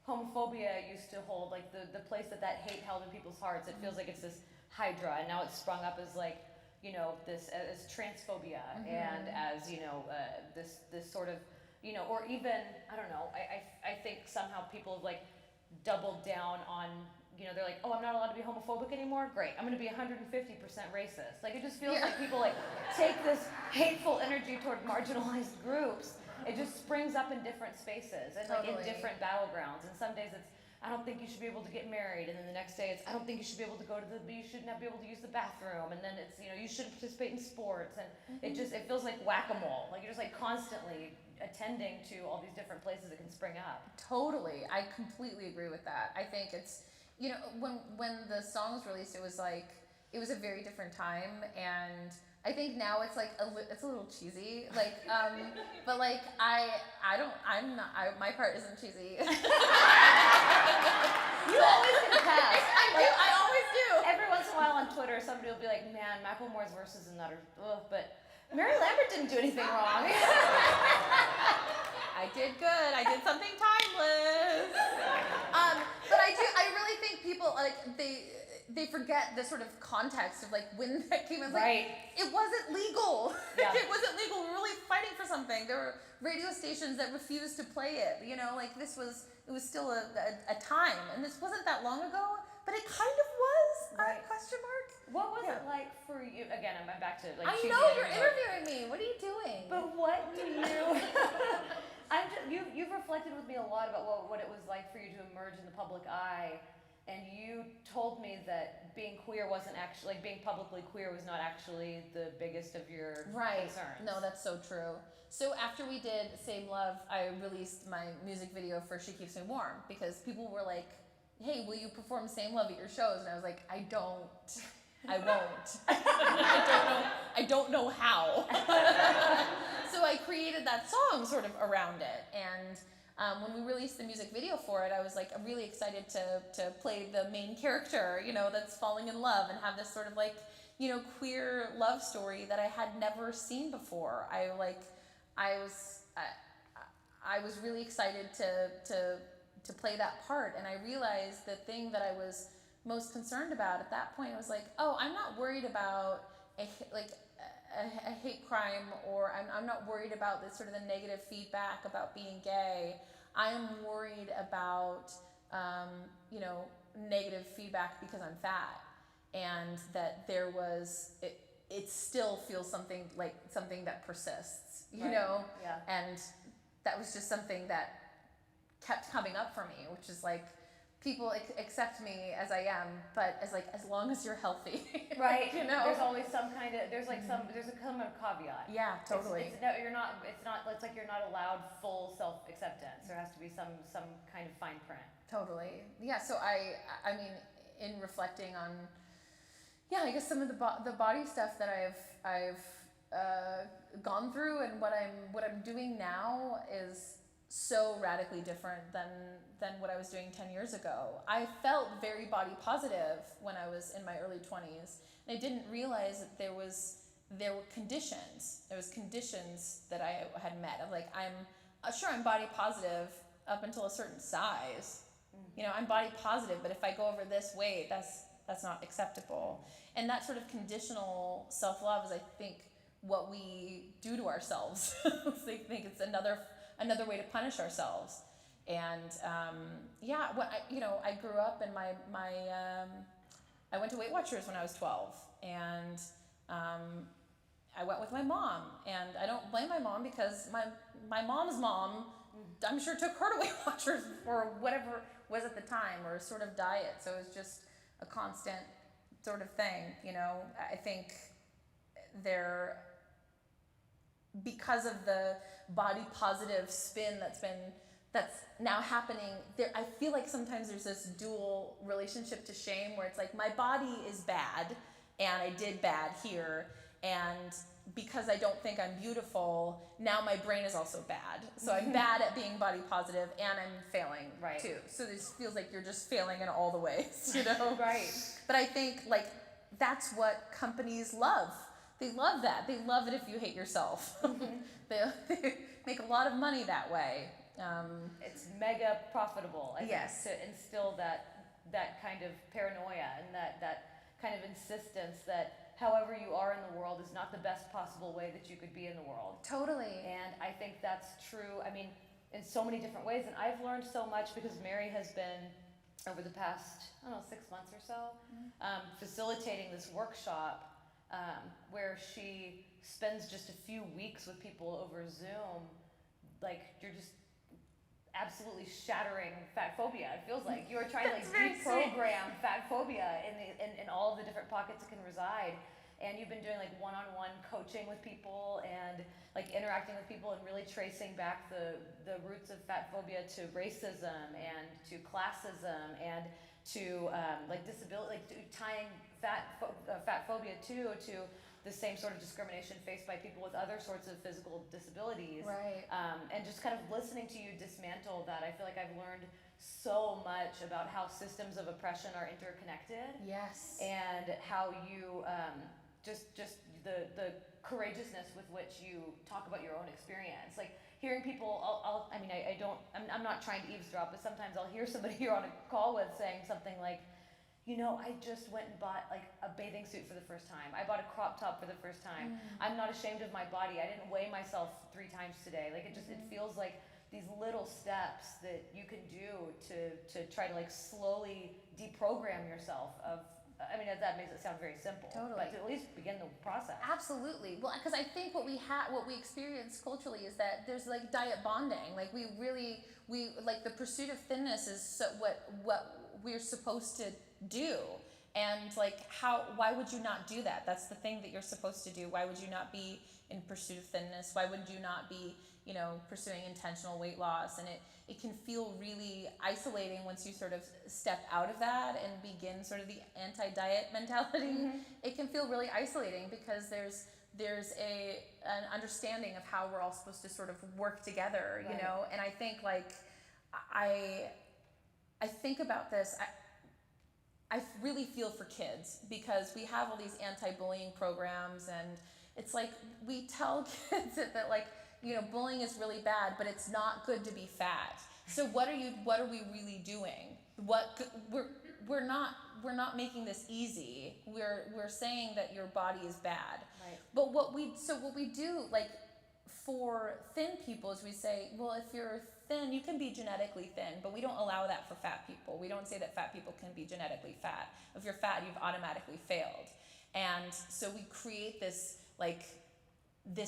homophobia used to hold, like the place that hate held in people's hearts, it feels like it's this hydra, and now it's sprung up as like, you know, this as transphobia and as, you know, this sort of, you know, or even, I don't know, I think somehow people have like doubled down on, you know, they're like, oh, I'm not allowed to be homophobic anymore? Great, I'm gonna be 150% racist. Like it just feels like people like take this hateful energy toward marginalized groups. It just springs up in different spaces and like in different battlegrounds. And some days it's, I don't think you should be able to get married, and then the next day it's, I don't think you should be able to you should not be able to use the bathroom, and then it's, you know, you shouldn't participate in sports, and it feels like whack-a-mole, like you're just like constantly attending to all these different places that can spring up. Totally, I completely agree with that. I think it's, you know, when the song was released, it was a very different time, and I think now it's like it's a little cheesy, like, but like my part isn't cheesy. You always get a pass. I always do. Every once in a while on Twitter, somebody will be like, man, Macklemore's verses and that are, but Mary Lambert didn't do anything wrong. I did good. I did something timeless. But I really think people, like, they forget the sort of context of like when that came in. Like, it wasn't legal. Yeah. It wasn't legal. We were really fighting for something. There were radio stations that refused to play it. You know, like it was still a time, and this wasn't that long ago, but it kind of was. Right. Question mark. What was it like for you? Again, I'm back to like. I know you're interviewing me. What are you doing? But what do you? You've reflected with me a lot about what it was like for you to emerge in the public eye. And you told me that being queer wasn't actually, like being publicly queer was not actually the biggest of your concerns. No, that's so true. So after we did Same Love, I released my music video for She Keeps Me Warm because people were like, hey, will you perform Same Love at your shows? And I was like, I won't. I don't know how. So I created that song sort of around it. And when we released the music video for it, I was like really excited to play the main character, you know, that's falling in love and have this sort of like, you know, queer love story that I had never seen before. I was really excited to play that part, and I realized the thing that I was most concerned about at that point was like, oh, I'm not worried about a hate crime, or I'm not worried about this sort of the negative feedback about being gay. I'm worried about, you know, negative feedback because I'm fat, and that there was, it still feels something that persists, you know? Yeah. And that was just something that kept coming up for me, which is like, people accept me as I am, but as long as you're healthy. Right. You know? There's always some kind of, there's a kind of caveat. Yeah, totally. It's like you're not allowed full self-acceptance. There has to be some kind of fine print. Totally. Yeah, so I mean, in reflecting on, I guess some of the body stuff that I've gone through, and what I'm doing now is so radically different than what I was doing 10 years ago. I felt very body positive when I was in my early 20s, and I didn't realize that there were conditions. There was conditions that I had met. I'm like, I'm body positive up until a certain size, You know, I'm body positive, but if I go over this weight, that's not acceptable. And that sort of conditional self-love is, I think, what we do to ourselves. I think it's another way to punish ourselves. And I grew up and I went to Weight Watchers when I was 12, and I went with my mom, and I don't blame my mom because my mom's mom, I'm sure, took her to Weight Watchers for whatever was at the time, or a sort of diet. So it was just a constant sort of thing, you know. I think because of the body positive spin that's now happening, I feel like sometimes there's this dual relationship to shame, where it's like, my body is bad and I did bad here, and because I don't think I'm beautiful, now my brain is also bad. So I'm bad at being body positive and I'm failing too. So this feels like you're just failing in all the ways, you know? Right. But I think, like, that's what companies love. They love that. They love it if you hate yourself. They make a lot of money that way. It's mega profitable, I think, Yes. to instill that kind of paranoia and that kind of insistence that however you are in the world is not the best possible way that you could be in the world. Totally. And I think that's true, I mean, in so many different ways. And I've learned so much because Mary has been, over the past, 6 months or so, facilitating this workshop where she spends just a few weeks with people over Zoom. Like, you're just absolutely shattering fat phobia. It feels like you are trying to deprogram fat phobia in all of the different pockets it can reside. And you've been doing like one-on-one coaching with people and like interacting with people and really tracing back the roots of fat phobia to racism and to classism and to like disability, like tying fat phobia to the same sort of discrimination faced by people with other sorts of physical disabilities. Right. And just kind of listening to you dismantle that, I feel like I've learned so much about how systems of oppression are interconnected. Yes. And how you just the courageousness with which you talk about your own experience. Like hearing people, I'm not trying to eavesdrop, but sometimes I'll hear somebody you're on a call with saying something like, you know, I just went and bought like a bathing suit for the first time. I bought a crop top for the first time. I'm not ashamed of my body. I didn't weigh myself 3 times today. Like it feels like these little steps that you can do to try to like slowly deprogram yourself of, I mean, that makes it sound very simple. Totally. But to at least begin the process. Absolutely. Well, because I think what we experience culturally is that there's like diet bonding. Like we like the pursuit of thinness is what we're supposed to do. And like why would you not do that? That's the thing that you're supposed to do. Why would you not be in pursuit of thinness? Why would you not be, you know, pursuing intentional weight loss? And it can feel really isolating once you sort of step out of that and begin sort of the anti-diet mentality. It can feel really isolating because there's an understanding of how we're all supposed to sort of work together, you know? And I think like I think about this, I really feel for kids because we have all these anti-bullying programs, and it's like we tell kids that like, you know, bullying is really bad, but it's not good to be fat. So what are we really doing? We're not making this easy. We're saying that your body is bad. Right. But what we do like for thin people is we say, well, if you're thin, you can be genetically thin, but we don't allow that for fat people. We don't say that fat people can be genetically fat. If you're fat, you've automatically failed. And so we create this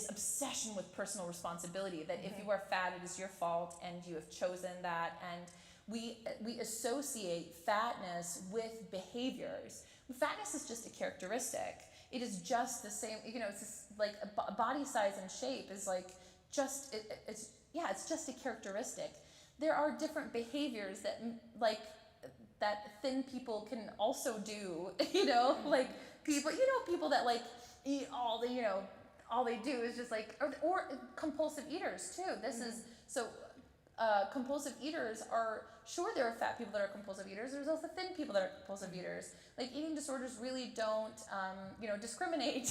obsession with personal responsibility that if you are fat, it is your fault and you have chosen that. And we associate fatness with behaviors. Fatness is just a characteristic. It is just the same, you know, it's just like body size and shape is like just, it's just a characteristic. There are different behaviors that thin people can also do, you know, like people that like eat all they do is just like, or compulsive eaters too. This is, so compulsive eaters are, sure there are fat people that are compulsive eaters, there's also thin people that are compulsive eaters. Like eating disorders really don't, discriminate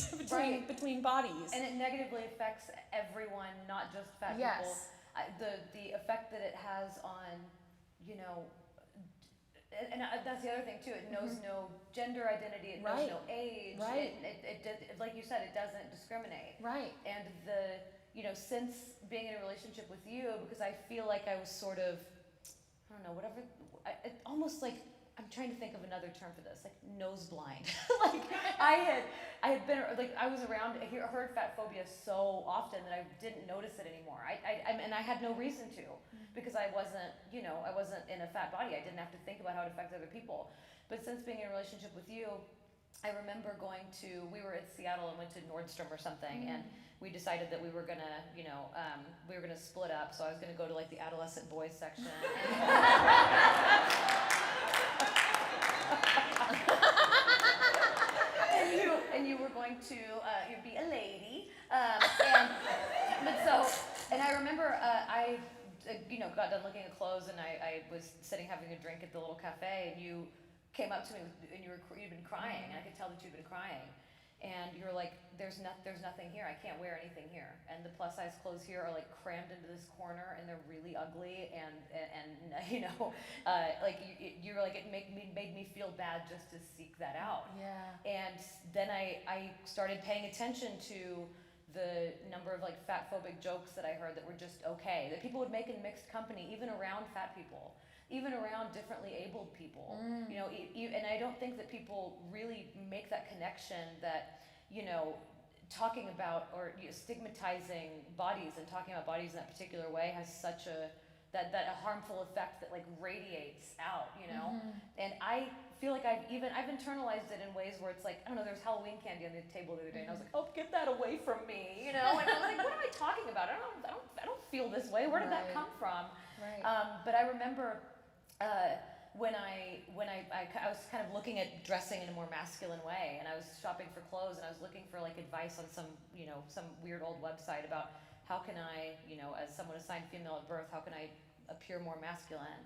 between bodies. And it negatively affects everyone, not just fat people. The effect that it has on, you know, that's the other thing too. It knows no gender identity. It knows no age. Right. It, like you said, it doesn't discriminate. Right. And since being in a relationship with you, because I feel like I was sort of, I don't know, whatever. Almost like, I'm trying to think of another term for this, like nose blind. Like I had been like I was around, heard fat phobia so often that I didn't notice it anymore. And I had no reason to, because I wasn't in a fat body. I didn't have to think about how it affected other people. But since being in a relationship with you, I remember we were in Seattle and went to Nordstrom or something, and we decided that we were gonna, we were gonna split up. So I was gonna go to like the adolescent boys section. And you were going to you'd be a lady, and I remember I got done looking at clothes, and I was sitting having a drink at the little cafe, and you came up to me and you'd been crying, and I could tell that you'd been crying, and you were like, there's nothing here, I can't wear anything here, and the plus size clothes here are like crammed into this corner, and they're really ugly, and like you were like, it made me feel bad just to seek that out. Yeah. And then I started paying attention to the number of like fat phobic jokes that I heard that were just okay, that people would make in mixed company, even around fat people, even around differently abled people. And I don't think that people really make that connection that, talking about or stigmatizing bodies and talking about bodies in that particular way has such a harmful effect that like radiates out, And I feel like I've internalized it in ways where it's like, I don't know, there's Halloween candy on the table the other day, and I was like, oh, get that away from me, And I was like, what am I talking about? I don't feel this way. Where did that come from? Right. But I remember when I was kind of looking at dressing in a more masculine way, and I was shopping for clothes, and I was looking for like advice on some weird old website about how can I, as someone assigned female at birth, how can I appear more masculine?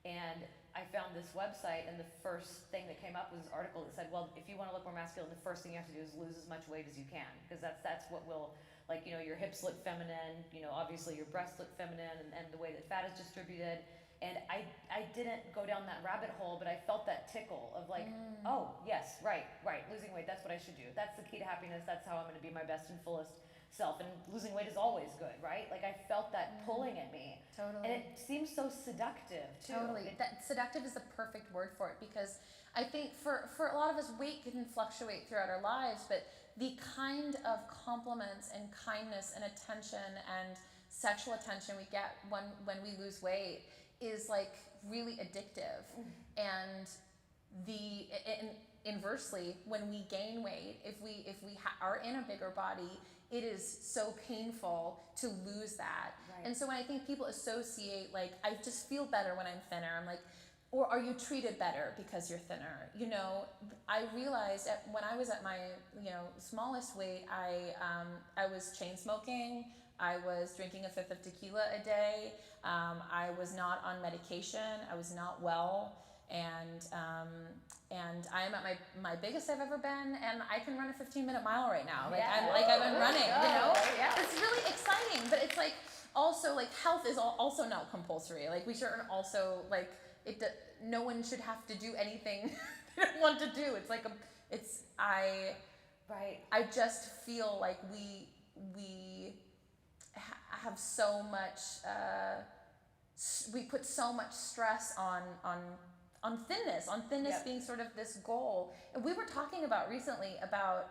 And I found this website, and the first thing that came up was this article that said, well, if you want to look more masculine, the first thing you have to do is lose as much weight as you can, because that's what will, like, your hips look feminine, obviously your breasts look feminine, and the way that fat is distributed. And I didn't go down that rabbit hole, but I felt that tickle of like, oh, yes, right, losing weight, that's what I should do. That's the key to happiness, that's how I'm going to be my best and fullest self. And losing weight is always good, right? Like I felt that pulling at me. Totally. And it seems so seductive, too. Totally. Seductive is the perfect word for it, because I think for a lot of us, weight can fluctuate throughout our lives, but the kind of compliments and kindness and attention and sexual attention we get when we lose weight is like really addictive. And inversely, when we gain weight, if we are in a bigger body, it is so painful to lose that. Right. And so when I think people associate, like, I just feel better when I'm thinner, I'm like, or are you treated better because you're thinner? I realized when I was at my smallest weight, I was chain smoking. I was drinking a fifth of tequila a day. I was not on medication. I was not well, and I am at my biggest I've ever been, and I can run a 15-minute mile right now. I've been running. Yeah. It's really exciting, but it's like also like health is also not compulsory. Like we shouldn't also like it. No one should have to do anything they don't want to do. It's like I just feel like we have so much, we put so much stress on thinness Yep. being sort of this goal. And we were talking about recently about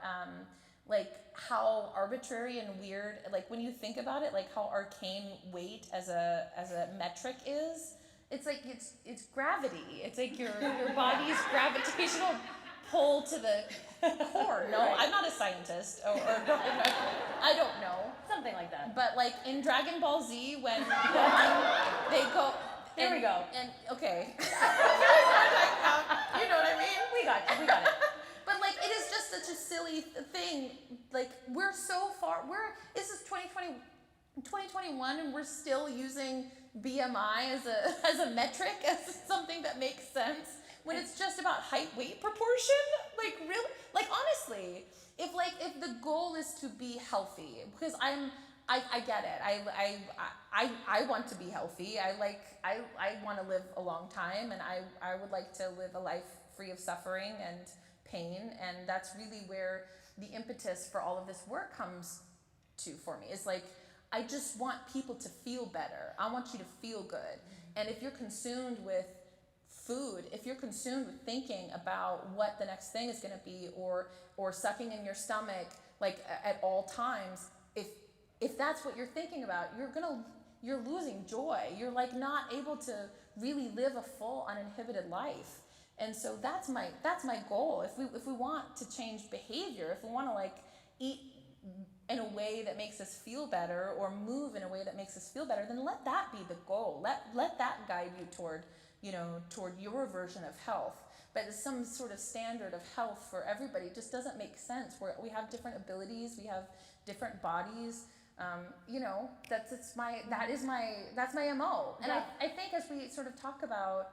like how arbitrary and weird, like when you think about it, like how arcane weight as a metric is. It's like it's gravity. It's like your body's gravitational pull to the core. No, right. I'm not a scientist, or I don't know. Something like that. But like in Dragon Ball Z, when they go. There we go. And okay. You know what I mean? We got it. But like it is just such a silly thing. Like we're so far. This is 2021, and we're still using BMI as a metric, as something that makes sense. When it's just about height-weight proportion, like really, like honestly, if the goal is to be healthy, because I get it. I want to be healthy. I want to live a long time, and I would like to live a life free of suffering and pain, and that's really where the impetus for all of this work comes to for me. It's like, I just want people to feel better. I want you to feel good. And if you're consumed with food, if you're consumed with thinking about what the next thing is going to be, or sucking in your stomach like at all times, if that's what you're thinking about, you're losing joy. You're like not able to really live a full uninhibited life. And so that's my goal. If we want to change behavior, if we want to like eat in a way that makes us feel better, or move in a way that makes us feel better, then let that be the goal. Let that guide you toward your version of health. But some sort of standard of health for everybody just doesn't make sense. We have different abilities, we have different bodies. That's my MO. And Yeah. I think as we sort of talk about,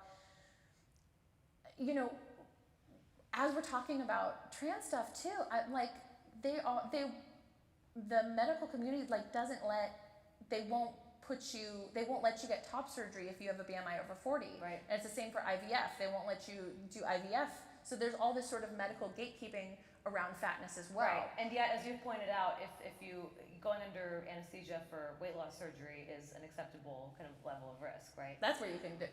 as we're talking about trans stuff too, the medical community they won't let you get top surgery if you have a BMI over 40. Right. And it's the same for IVF. They won't let you do IVF. So there's all this sort of medical gatekeeping around fatness as well. Right. And yet, as you've pointed out, if you going under anesthesia for weight loss surgery is an acceptable kind of level of risk, right? That's what you can do.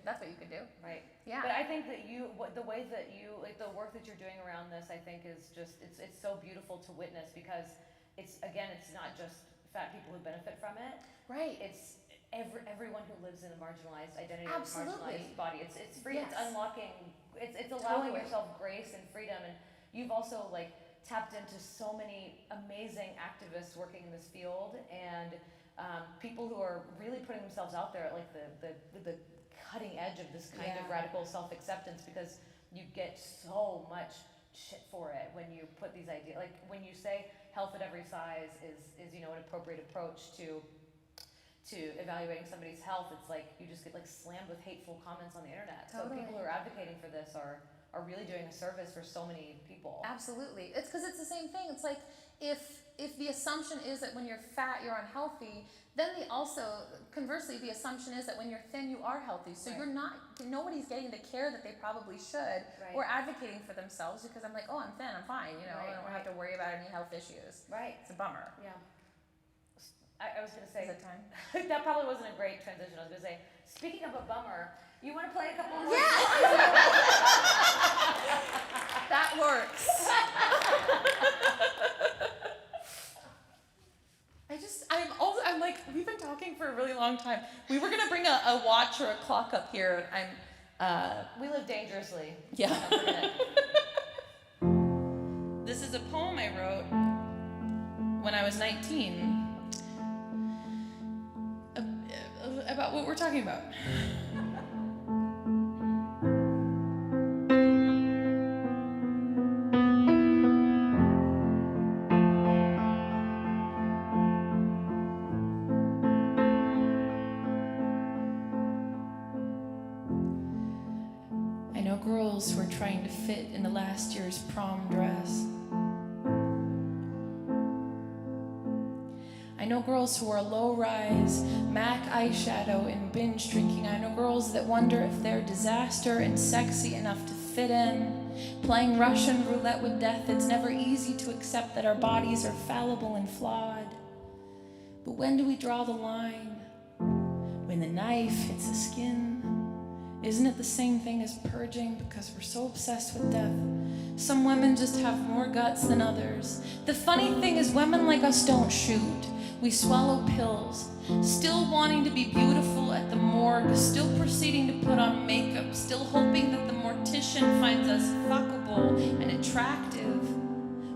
Right. Yeah. But I think that the way that you, like the work that you're doing around this, I think is just, it's so beautiful to witness, because it's not just fat people who benefit from it. Right. It's everyone who lives in a marginalized identity, Absolutely. marginalized body. It's free. Yes. It's unlocking. It's allowing Totally. yourself grace and freedom. And you've also like tapped into so many amazing activists working in this field, and people who are really putting themselves out there at like the cutting edge of this kind of Yeah. radical self-acceptance, because you get so much shit for it when you put these ideas, like when you say health at every size is an appropriate approach to evaluating somebody's health. It's like you just get like slammed with hateful comments on the internet. Totally. So people who are advocating for this are really doing a service for so many people. Absolutely. It's because it's the same thing. It's like if the assumption is that when you're fat you're unhealthy, then conversely the assumption is that when you're thin you are healthy. So Right. nobody's getting the care that they probably should, Right. or advocating for themselves, because I'm like, oh, I'm thin, I'm fine, Right, I don't have to worry about any health issues. Right. It's a bummer. Yeah. I was gonna say Is it time? that probably wasn't a great transition. I was gonna say, speaking of a bummer, you want to play a couple of That works. I'm like, we've been talking for a really long time. We were gonna bring a watch or a clock up here. We live dangerously. Yeah. Don't forget. This is a poem I wrote when I was 19 about what we're talking about. I know girls who are trying to fit into last year's prom dress. I know girls who are low-rise, MAC eyeshadow and binge drinking. I know girls that wonder if they're disaster and sexy enough to fit in. Playing Russian roulette with death, it's never easy to accept that our bodies are fallible and flawed. But when do we draw the line? When the knife hits the skin? Isn't it the same thing as purging, because we're so obsessed with death? Some women just have more guts than others. The funny thing is, women like us don't shoot. We swallow pills, still wanting to be beautiful at the morgue, still proceeding to put on makeup, still hoping that the mortician finds us fuckable and attractive.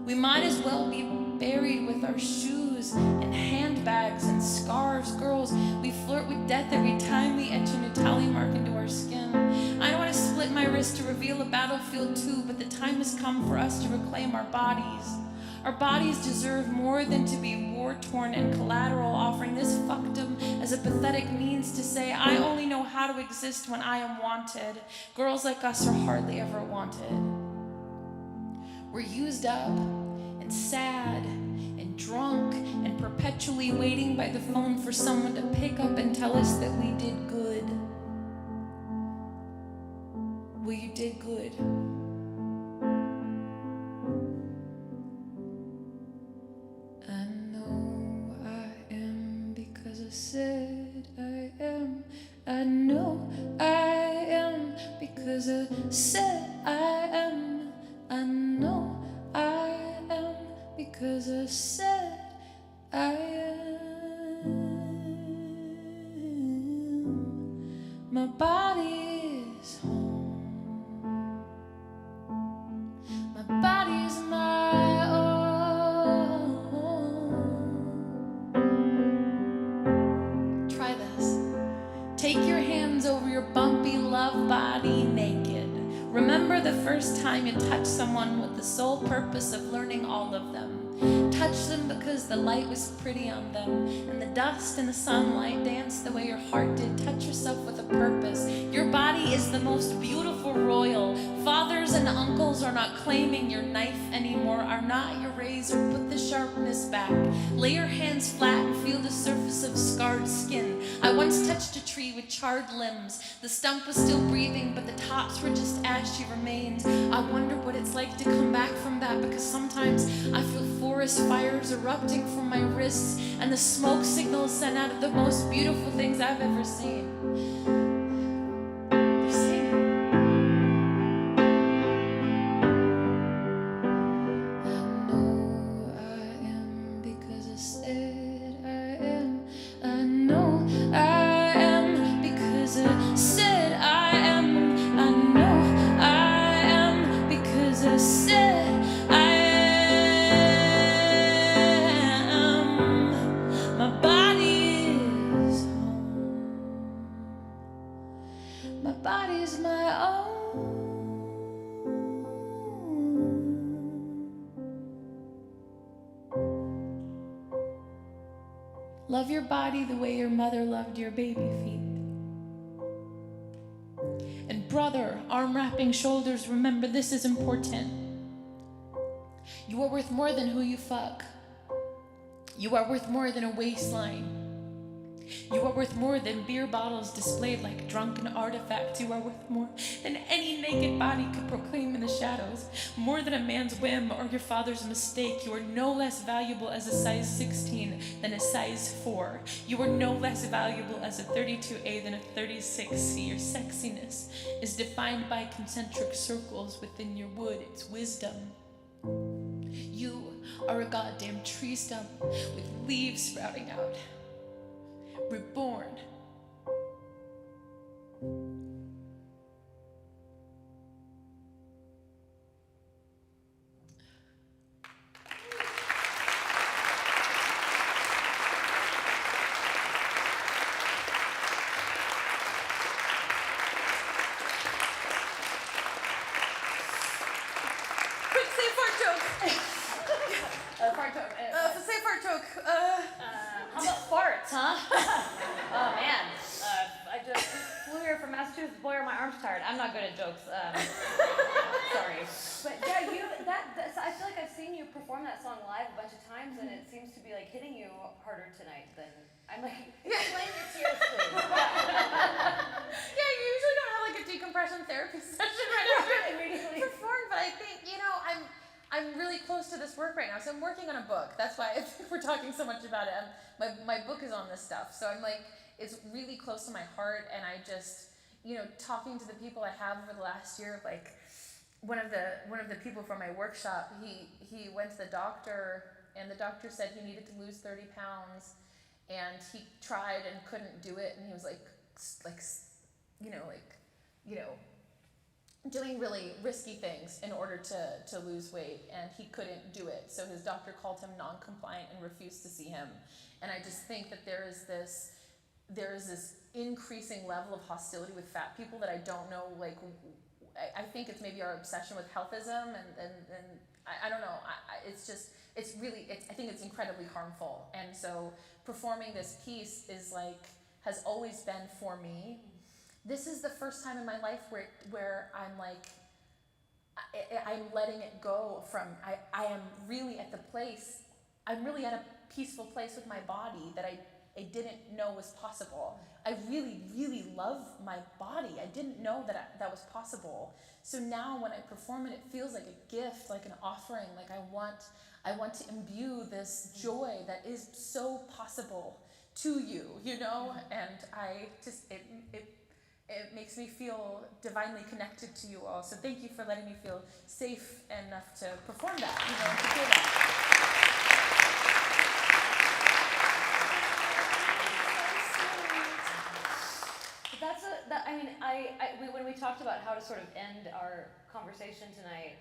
We might as well be buried with our shoes and handbags and scarves. Girls, we flirt with death every time we etch a new tally mark into our skin. I don't want to split my wrist to reveal a battlefield too, but the time has come for us to reclaim our bodies. Our bodies deserve more than to be war-torn and collateral, offering this fuckdom as a pathetic means to say, I only know how to exist when I am wanted. Girls like us are hardly ever wanted. We're used up and sad and drunk and perpetually waiting by the phone for someone to pick up and tell us that we did good. Well, you did good. I know I am because I said I am. I know I am because I said I am. I know I am because I said I am. My body is home. My body is my own. Try this. Take your hands over your bumpy love body naked. Remember the first time you touched someone with the sole purpose of learning all of them. Touch them because the light was pretty on them, and the dust and the sunlight danced the way your heart did. Touch yourself with a purpose. Your body is the most beautiful royal. Fathers and uncles are not claiming your knife anymore, are not your razor. Put the sharpness back. Lay your hands flat and feel the surface of scarred skin. I once touched a tree with charred limbs. The stump was still breathing, but the tops were just ashy remains. I wonder what it's like to come back from that, because sometimes I feel forest fires erupting from my wrists, and the smoke signals sent out of the most beautiful things I've ever seen. They're singing. I know I am because I said I am. I know I am because I said I am. I know I am because I said I am. My body is home. My body is my own. Love your body the way your mother loved your baby feet. And brother, arm wrapping shoulders, remember this is important. You are worth more than who you fuck. You are worth more than a waistline. You are worth more than beer bottles displayed like drunken artifacts. You are worth more than any naked body could proclaim in the shadows. More than a man's whim or your father's mistake. You are no less valuable as a size 16 than a size 4. You are no less valuable as a 32A than a 36C. Your sexiness is defined by concentric circles within your wood. It's wisdom. You are a goddamn tree stump with leaves sprouting out. Reborn. Quick safe fart joke. Fart joke. Safe fart joke. How about farts, huh? Oh man, I just flew here from Massachusetts. Boy, are my arms tired. I'm not good at jokes. Sorry, but yeah, so I feel like I've seen you perform that song live a bunch of times, and it seems to be like hitting you harder tonight than I'm like. Explain your tears, please. Yeah, you usually don't have like a decompression therapy session right after Immediately. perform, but I think, I'm really close to this work right now. So I'm working on a book. That's why I think we're talking so much about it. My book is on this stuff. So I'm like, it's really close to my heart, and I just, talking to the people I have over the last year, like one of the people from my workshop, he went to the doctor, and the doctor said he needed to lose 30 pounds, and he tried and couldn't do it, and he was doing really risky things in order to lose weight, and he couldn't do it. So his doctor called him non-compliant and refused to see him. And I just think that there is this increasing level of hostility with fat people that I don't know, like, I think it's maybe our obsession with healthism, and I don't know, I think it's incredibly harmful. And so performing this piece has always been for me. This is the first time in my life where I'm like, I'm letting it go from, I am really at the place, I'm really at a peaceful place with my body that I didn't know was possible. I really, really love my body. I didn't know that that was possible. So now when I perform it, it feels like a gift, like an offering. Like I want to imbue this joy that is so possible to you, you know? And I just, it makes me feel divinely connected to you all. So thank you for letting me feel safe enough to perform that, you know, and to feel that. When we talked about how to sort of end our conversation tonight,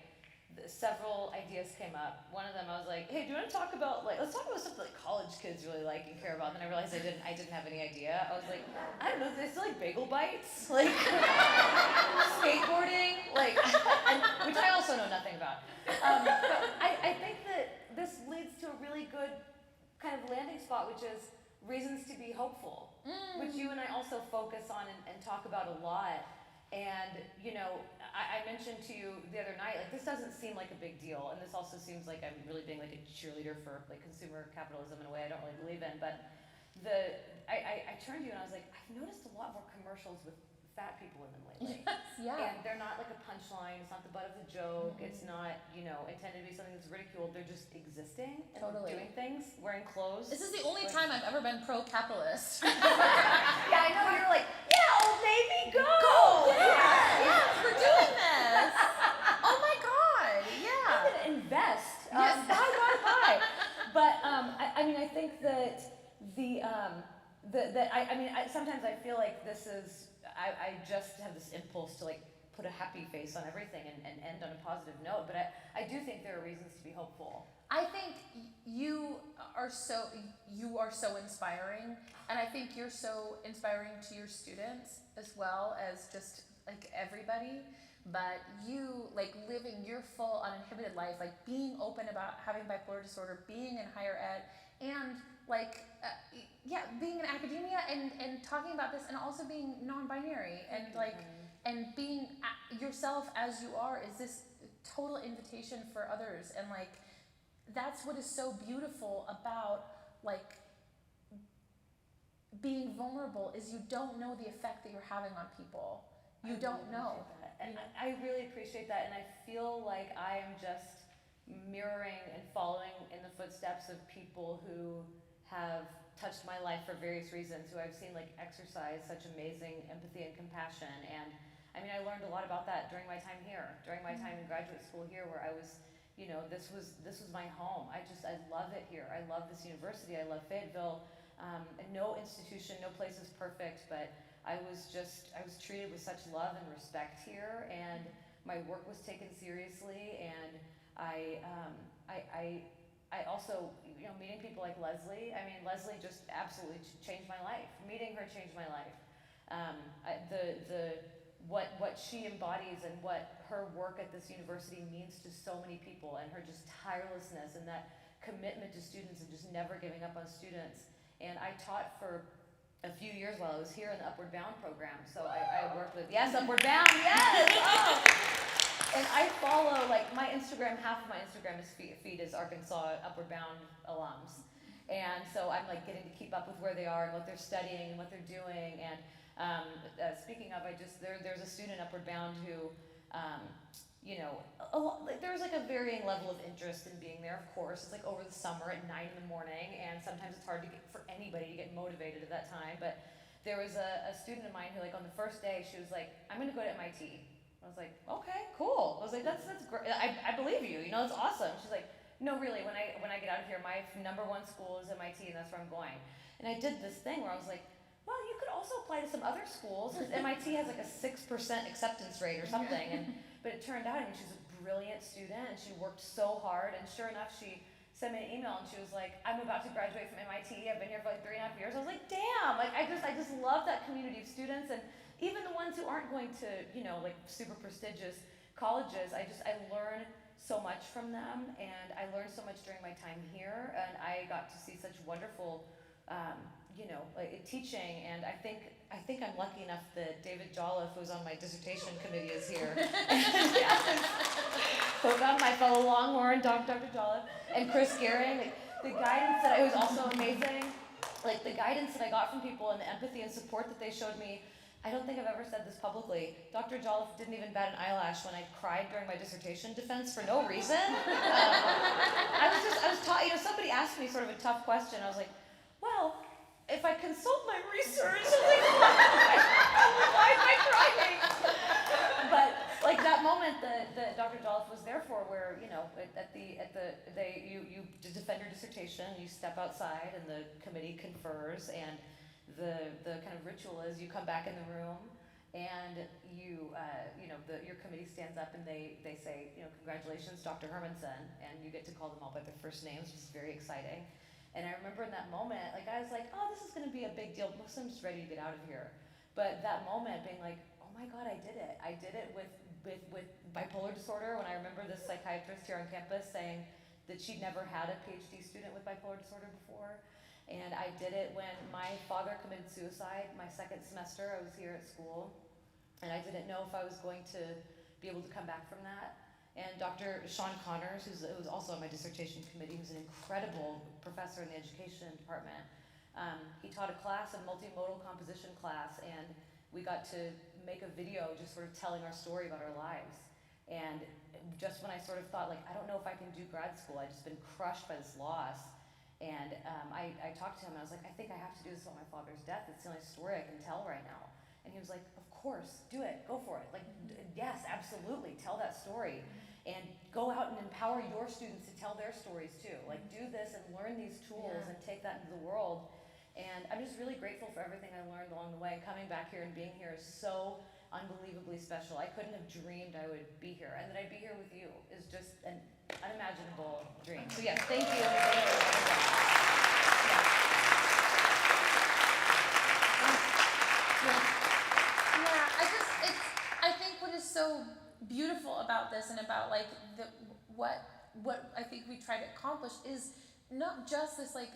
several ideas came up. One of them, I was like, hey, do you want to talk about, let's talk about stuff that college kids really like and care about. Then I realized I didn't have any idea. I was like, I don't know, do they still like bagel bites? Like, skateboarding? Which I also know nothing about. But I think that this leads to a really good kind of landing spot, which is reasons to be hopeful, which you and I also focus on and talk about a lot. And, you know, I mentioned to you the other night, this doesn't seem like a big deal, and this also seems like I'm really being like a cheerleader for consumer capitalism in a way I don't really believe in, but I turned to you and I was like, I've noticed a lot more commercials with fat people in them lately. Yes, yeah. And they're not like a punchline, it's not the butt of the joke, it's not, you know, intended to be something that's ridiculed, they're just existing and doing things, wearing clothes. This is the only time I've ever been pro-capitalist. Yeah, I know, you're like, yeah, Old Navy, go! Yes, we're doing this! Oh my God, yeah! I'm gonna invest. Yes. Bye. But I think that sometimes I feel like this is, I just have this impulse to put a happy face on everything and end on a positive note, but I do think there are reasons to be hopeful. I think you are so inspiring, and I think you're so inspiring to your students as well as just everybody. But you living your full uninhibited life, being open about having bipolar disorder, being in higher ed, and being in academia and talking about this, and also being non-binary and and being yourself as you are is this total invitation for others, and that's what is so beautiful about being vulnerable is you don't know the effect that you're having on people. You don't know. And I really appreciate that, and I feel like I am just mirroring and following in the footsteps of people who have touched my life for various reasons, who I've seen exercise such amazing empathy and compassion. And I learned a lot about that during my time here, during my time in graduate school here, where I was, this was my home. I love it here. I love this university. I love Fayetteville. And no institution, no place is perfect, but I was treated with such love and respect here, and my work was taken seriously, and I also, meeting people like Leslie, Leslie just absolutely changed my life. Meeting her changed my life. What she embodies and what her work at this university means to so many people, and her just tirelessness and that commitment to students and just never giving up on students. And I taught for a few years while I was here in the Upward Bound program. So I worked with, yes, Upward Bound, yes! Oh. And I follow, my Instagram, half of my Instagram feed is Arkansas Upward Bound alums. And so I'm getting to keep up with where they are and what they're studying and what they're doing. And speaking of, there's a student Upward Bound who, there's a varying level of interest in being there, of course. It's over the summer at 9 in the morning, and sometimes it's hard for anybody to get motivated at that time. But there was a student of mine who, on the first day, she was like, I'm gonna go to MIT. I was like, okay, cool. I was like, that's great. I believe you, it's awesome. She's like, no, really, when I get out of here, my number one school is MIT, and that's where I'm going. And I did this thing where I was like, well, you could also apply to some other schools, because MIT has a 6% acceptance rate or something. But it turned out, she's a brilliant student, and she worked so hard, and sure enough, she sent me an email, and she was like, I'm about to graduate from MIT, I've been here for 3.5 years. I was like, damn, I just love that community of students, and even the ones who aren't going to, super prestigious colleges, I learn so much from them, and I learned so much during my time here, and I got to see such wonderful, teaching, and I think I'm lucky enough that David Jolliffe, who's on my dissertation committee, is here. Hook on my fellow Longhorn, Dr. Jolliffe, and Chris Gehring. the guidance that it was also amazing. Like the guidance that I got from people and the empathy and support that they showed me. I don't think I've ever said this publicly. Dr. Jolliffe didn't even bat an eyelash when I cried during my dissertation defense for no reason. I was taught, somebody asked me sort of a tough question. I was like, well, if I consult my research, I'm like, why am I crying? But like that moment that Dr. Jolliffe was there for, where you defend your dissertation, you step outside, and the committee confers, and the kind of ritual is you come back in the room, and your committee stands up and they say, congratulations, Dr. Hermansen, and you get to call them all by their first names, which is very exciting. And I remember in that moment, like I was like, oh, this is going to be a big deal. I'm just ready to get out of here. But that moment being like, oh my God, I did it. I did it with bipolar disorder. When I remember this psychiatrist here on campus saying that she'd never had a PhD student with bipolar disorder before. And I did it when my father committed suicide my second semester. I was here at school, and I didn't know if I was going to be able to come back from that. And Dr. Sean Connors, who was also on my dissertation committee, who's an incredible professor in the education department, he taught a class, a multimodal composition class, and we got to make a video just sort of telling our story about our lives. And just when I sort of thought, like, I don't know if I can do grad school, I'd just been crushed by this loss. And I talked to him, and I was like, I think I have to do this about my father's death. It's the only story I can tell right now. And he was like, of course, do it, go for it. Like, yes, absolutely, tell that story. And go out and empower your students to tell their stories too. Like, do this and learn these tools and take that into the world. And I'm just really grateful for everything I learned along the way. And coming back here and being here is so unbelievably special. I couldn't have dreamed I would be here. And that I'd be here with you is just an unimaginable dream. So yes, thank you. I think what is so beautiful about this and about like what I think we try to accomplish is not just this like,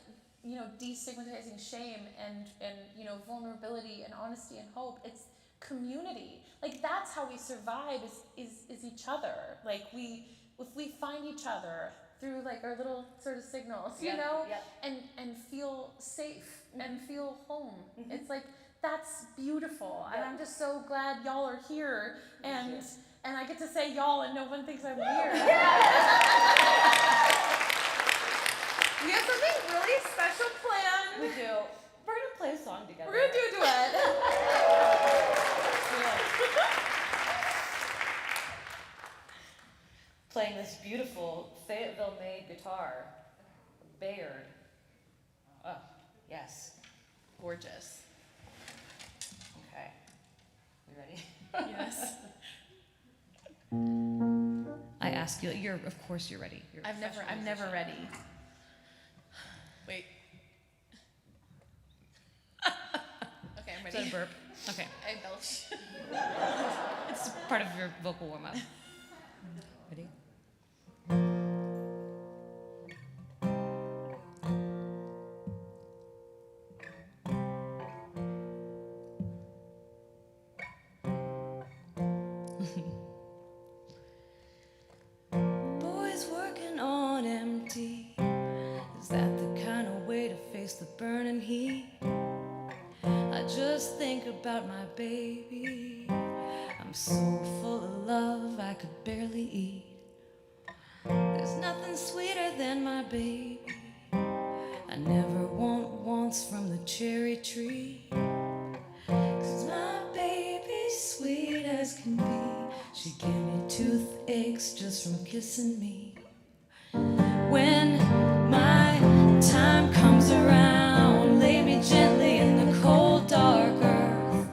destigmatizing shame and vulnerability and honesty and hope. It's community. Like that's how we survive is each other. Like if we find each other through like our little sort of signals, and feel safe and feel home. It's like that's beautiful. And I'm just so glad y'all are here and I get to say y'all and no one thinks I'm weird. We have something really special planned. We do. We're gonna play a song together. We're gonna do a duet. Playing this beautiful Fayetteville-made guitar, Bayard. Oh, yes. Gorgeous. Okay. You ready? Yes. I ask you, of course you're ready. I'm never ready. Wait. Okay, I'm ready. Is that a burp? Okay. I belch. It's part of your vocal warm-up. Ready? Boys working on empty. Is that the kind of way to face the burning heat? I just think about my baby. I'm so full of love I could barely eat. There's nothing sweeter than my baby. I never want once from the cherry tree. 'Cause my baby's sweet as can be. She give me toothaches just from kissing me. When my time comes around, lay me gently in the cold dark earth.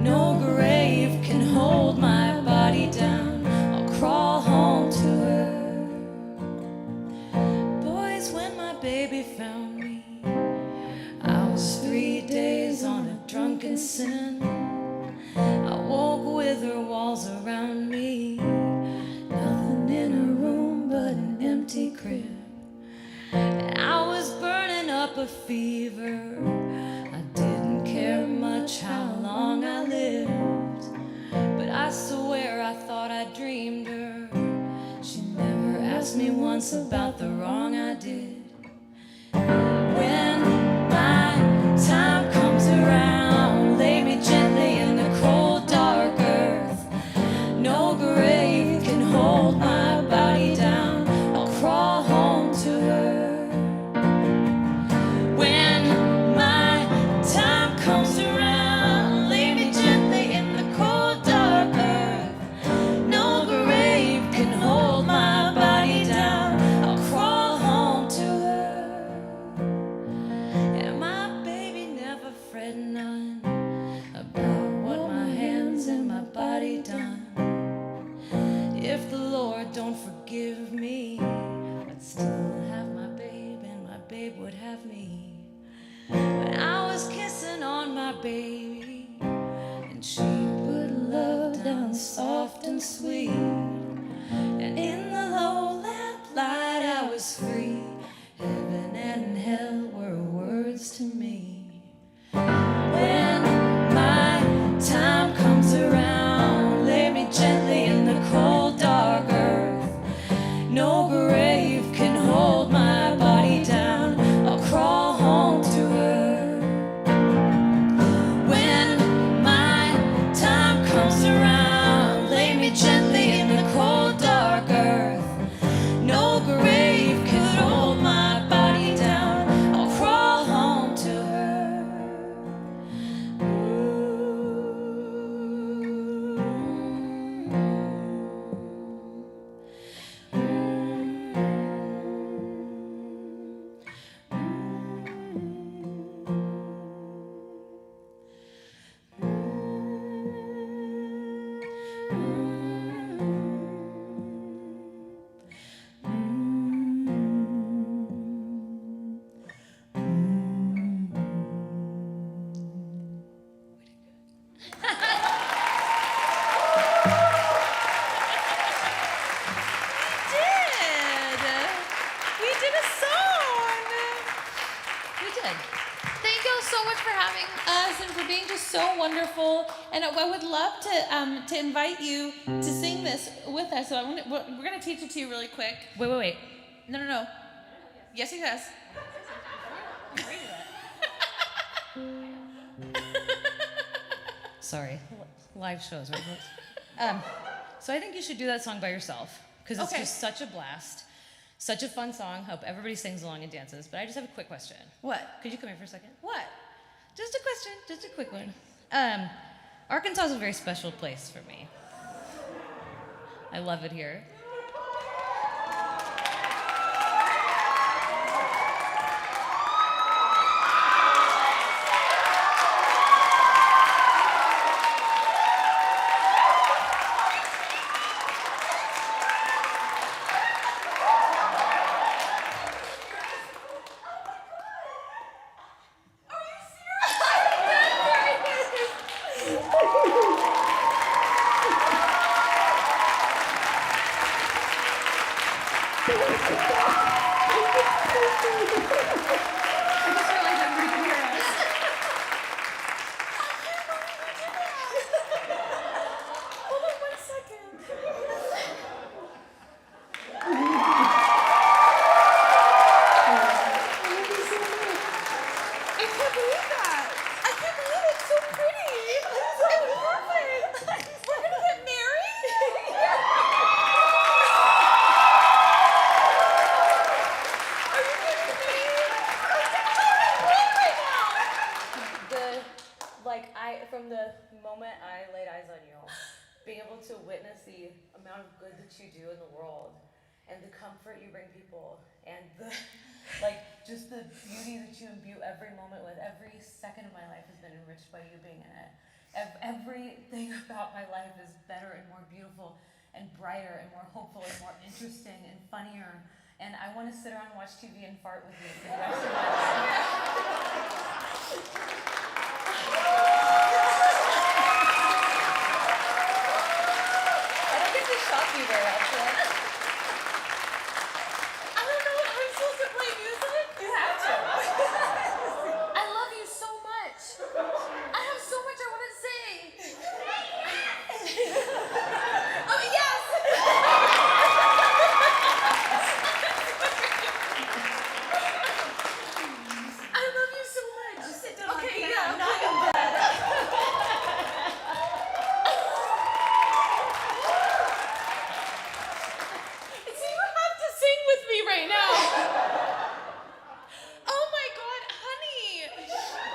No grave can hold my body down. I'll crawl home to her. Boys, when my baby found me, I was 3 days on a drunken sin. I woke with her walls around me. Nothing in her room but an empty crib. And I was burning up a fever. I didn't care much how long I lived, but I swear I thought I dreamed her. She never asked me once about the wrong I did. baby, and she put love down soft and sweet. And in the low lamplight I was free. Heaven and hell were words to me. When my time comes around, lay me gently in the cold dark earth. No grave can hold my body down. I'll crawl home to her. When my time comes around, lay me gently in the cold dark earth. No grave can hold my body down. I'll crawl home to her. We did a song. We did. Thank you all so much for having us and for being just so wonderful. And I would love to invite you to sing this with us. So we're gonna teach it to you really quick. Wait. No. Yes, yes. Sorry, live shows, right? So I think you should do that song by yourself, because it's Okay. just such a blast, such a fun song. Hope everybody sings along and dances. But I just have a quick question. What? Could you come here for a second? What? Just a question, just a quick one. Arkansas is a very special place for me. I love it here. From the moment I laid eyes on you, being able to witness the amount of good that you do in the world, and the comfort you bring people, and the just the beauty that you imbue every moment with. Every second of my life has been enriched by you being in it. Everything about my life is better and more beautiful and brighter and more hopeful and more interesting and funnier. And I want to sit around and watch TV and fart with you for the rest of my life. You very often. I don't know if I'm supposed to play music. You have to. I love you so much. I have so much I want to say. Oh, yes. I love you so much. Just sit down. Okay, on yeah. Not in bed. Right now. Oh my God, honey.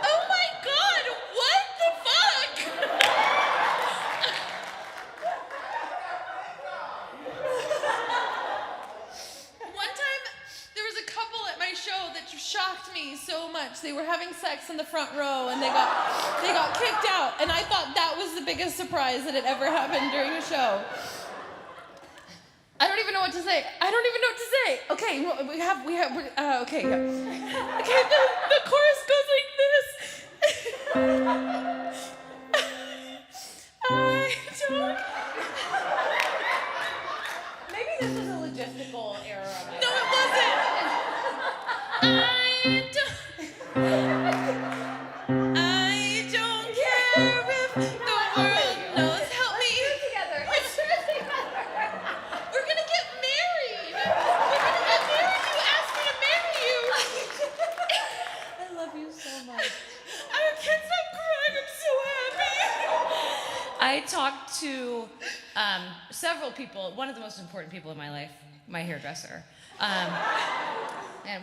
Oh my God, what the fuck? One time, there was a couple at my show that shocked me so much. They were having sex in the front row and they got kicked out. And I thought that was the biggest surprise that had ever happened during a show. I don't even know what to say. Okay, well, okay. Okay, the chorus goes like this. Maybe this was a logistical error on my No, it wasn't. I don't care if the world knows. Help me. together. We're gonna get married. We're gonna get married. You asked me to marry you. I love you so much. I can't stop crying. I'm so happy. I talked to several people. One of the most important people in my life, my hairdresser, and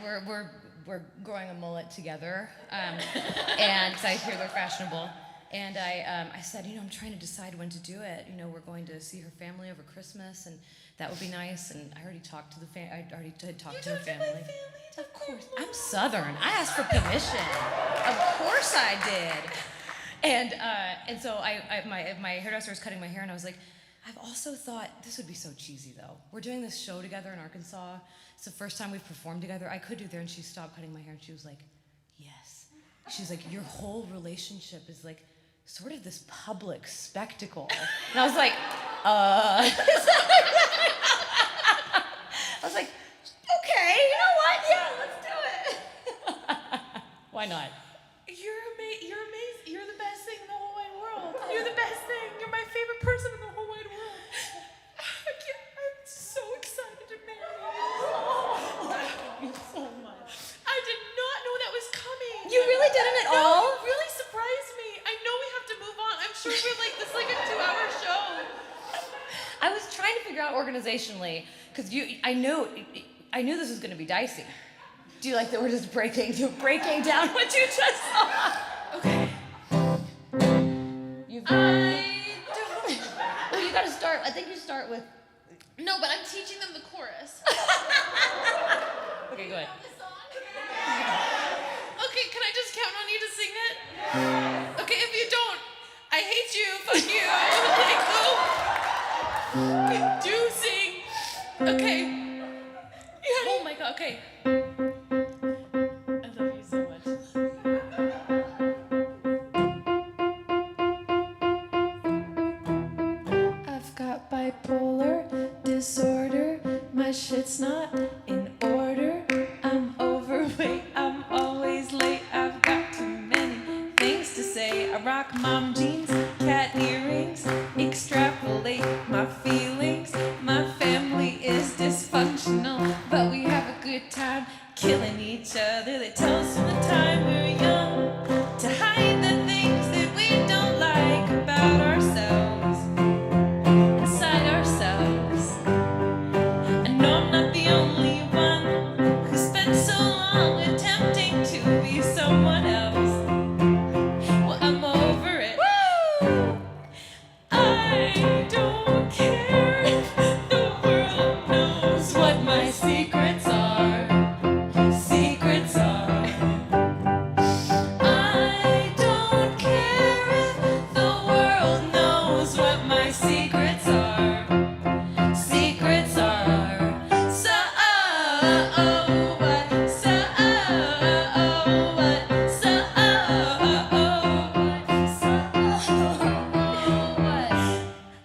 we're growing a mullet together, and 'cause I hear they're fashionable. And I said, I'm trying to decide when to do it. We're going to see her family over Christmas, and that would be nice. And I already talked to I already did talk to her family. Of course, I'm Southern. I asked for permission. Of course I did. And so my hairdresser was cutting my hair, and I was like, I've also thought this would be so cheesy though. We're doing this show together in Arkansas. It's the first time we've performed together. I could do there, and she stopped cutting my hair, and she was like, yes. She's like, your whole relationship is like sort of this public spectacle. And I was like, I was like, okay, you know what? Yeah, let's do it. Why not? You're amazing. You're the best thing in the whole wide world. You're the best thing. You're my favorite person in the whole wide world. I'm so excited to marry you. Thank you so much. I did not know that was coming. You really didn't at No, all? you really surprised me. I know we have to move on. I'm sure we're like this, like a 2-hour show. I was trying to figure out organizationally, because I knew this was going to be dicey. Do you like that we're just breaking down what you just saw? Okay. Well, you got to start. I think you start with. No, but I'm teaching them the chorus. Okay, go ahead. Okay, can I just count on you to sing it? Okay, if you don't, I hate you. Fuck you. Like, go. Do sing. Okay. Oh my god. Okay. I love you so much. I've got bipolar disorder. My shit's not in order. I'm overweight. I'm always late. I've got too many things to say. I rock mom jeans, cat earrings. Extrapolate my feelings. My family is dysfunctional, but we have a good time killing each other. They tell us from the time we're young to hide the things that we don't like about ourselves, inside ourselves. I know I'm not the only one who spent so long attempting to be someone else. Well, I'm over it. Woo! I don't care if the world knows what my secrets are. Secrets are. I don't care if the world knows what my secrets are. Secrets are. So what? So what? So what?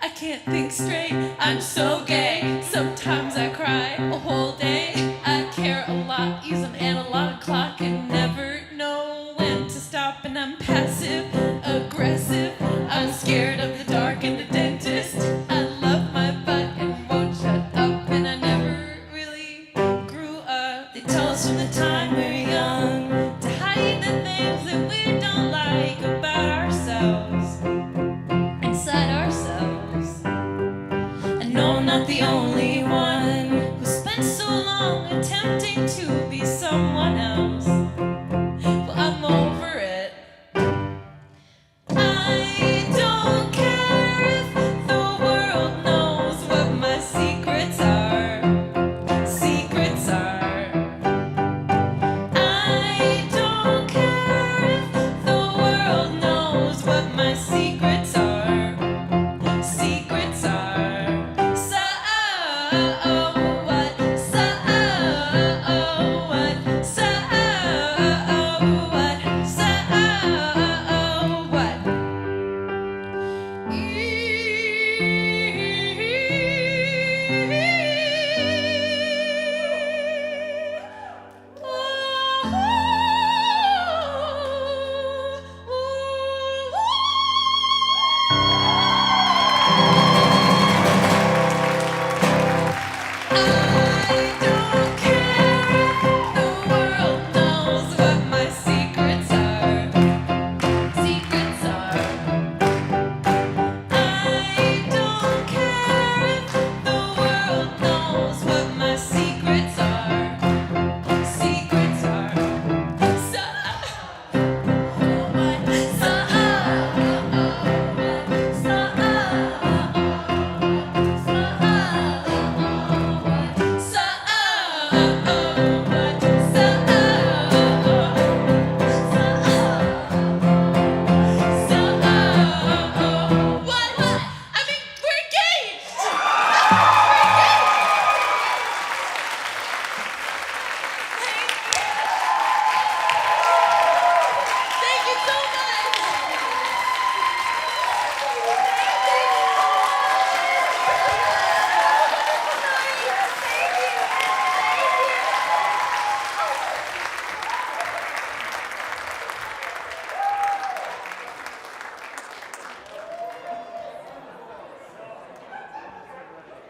I can't think straight. I'm so gay. Sometimes I cry a whole day. I care a lot. Use an analog clock and never know when to stop. And I'm passive aggressive. I'm scared of the dark and the dentist. I love my butt and won't shut up. And I never really grew up. They tell us from the time we're young to hide the things that we don't like about ourselves, inside ourselves. I know I'm not the only one who spent so long attempting to be someone else.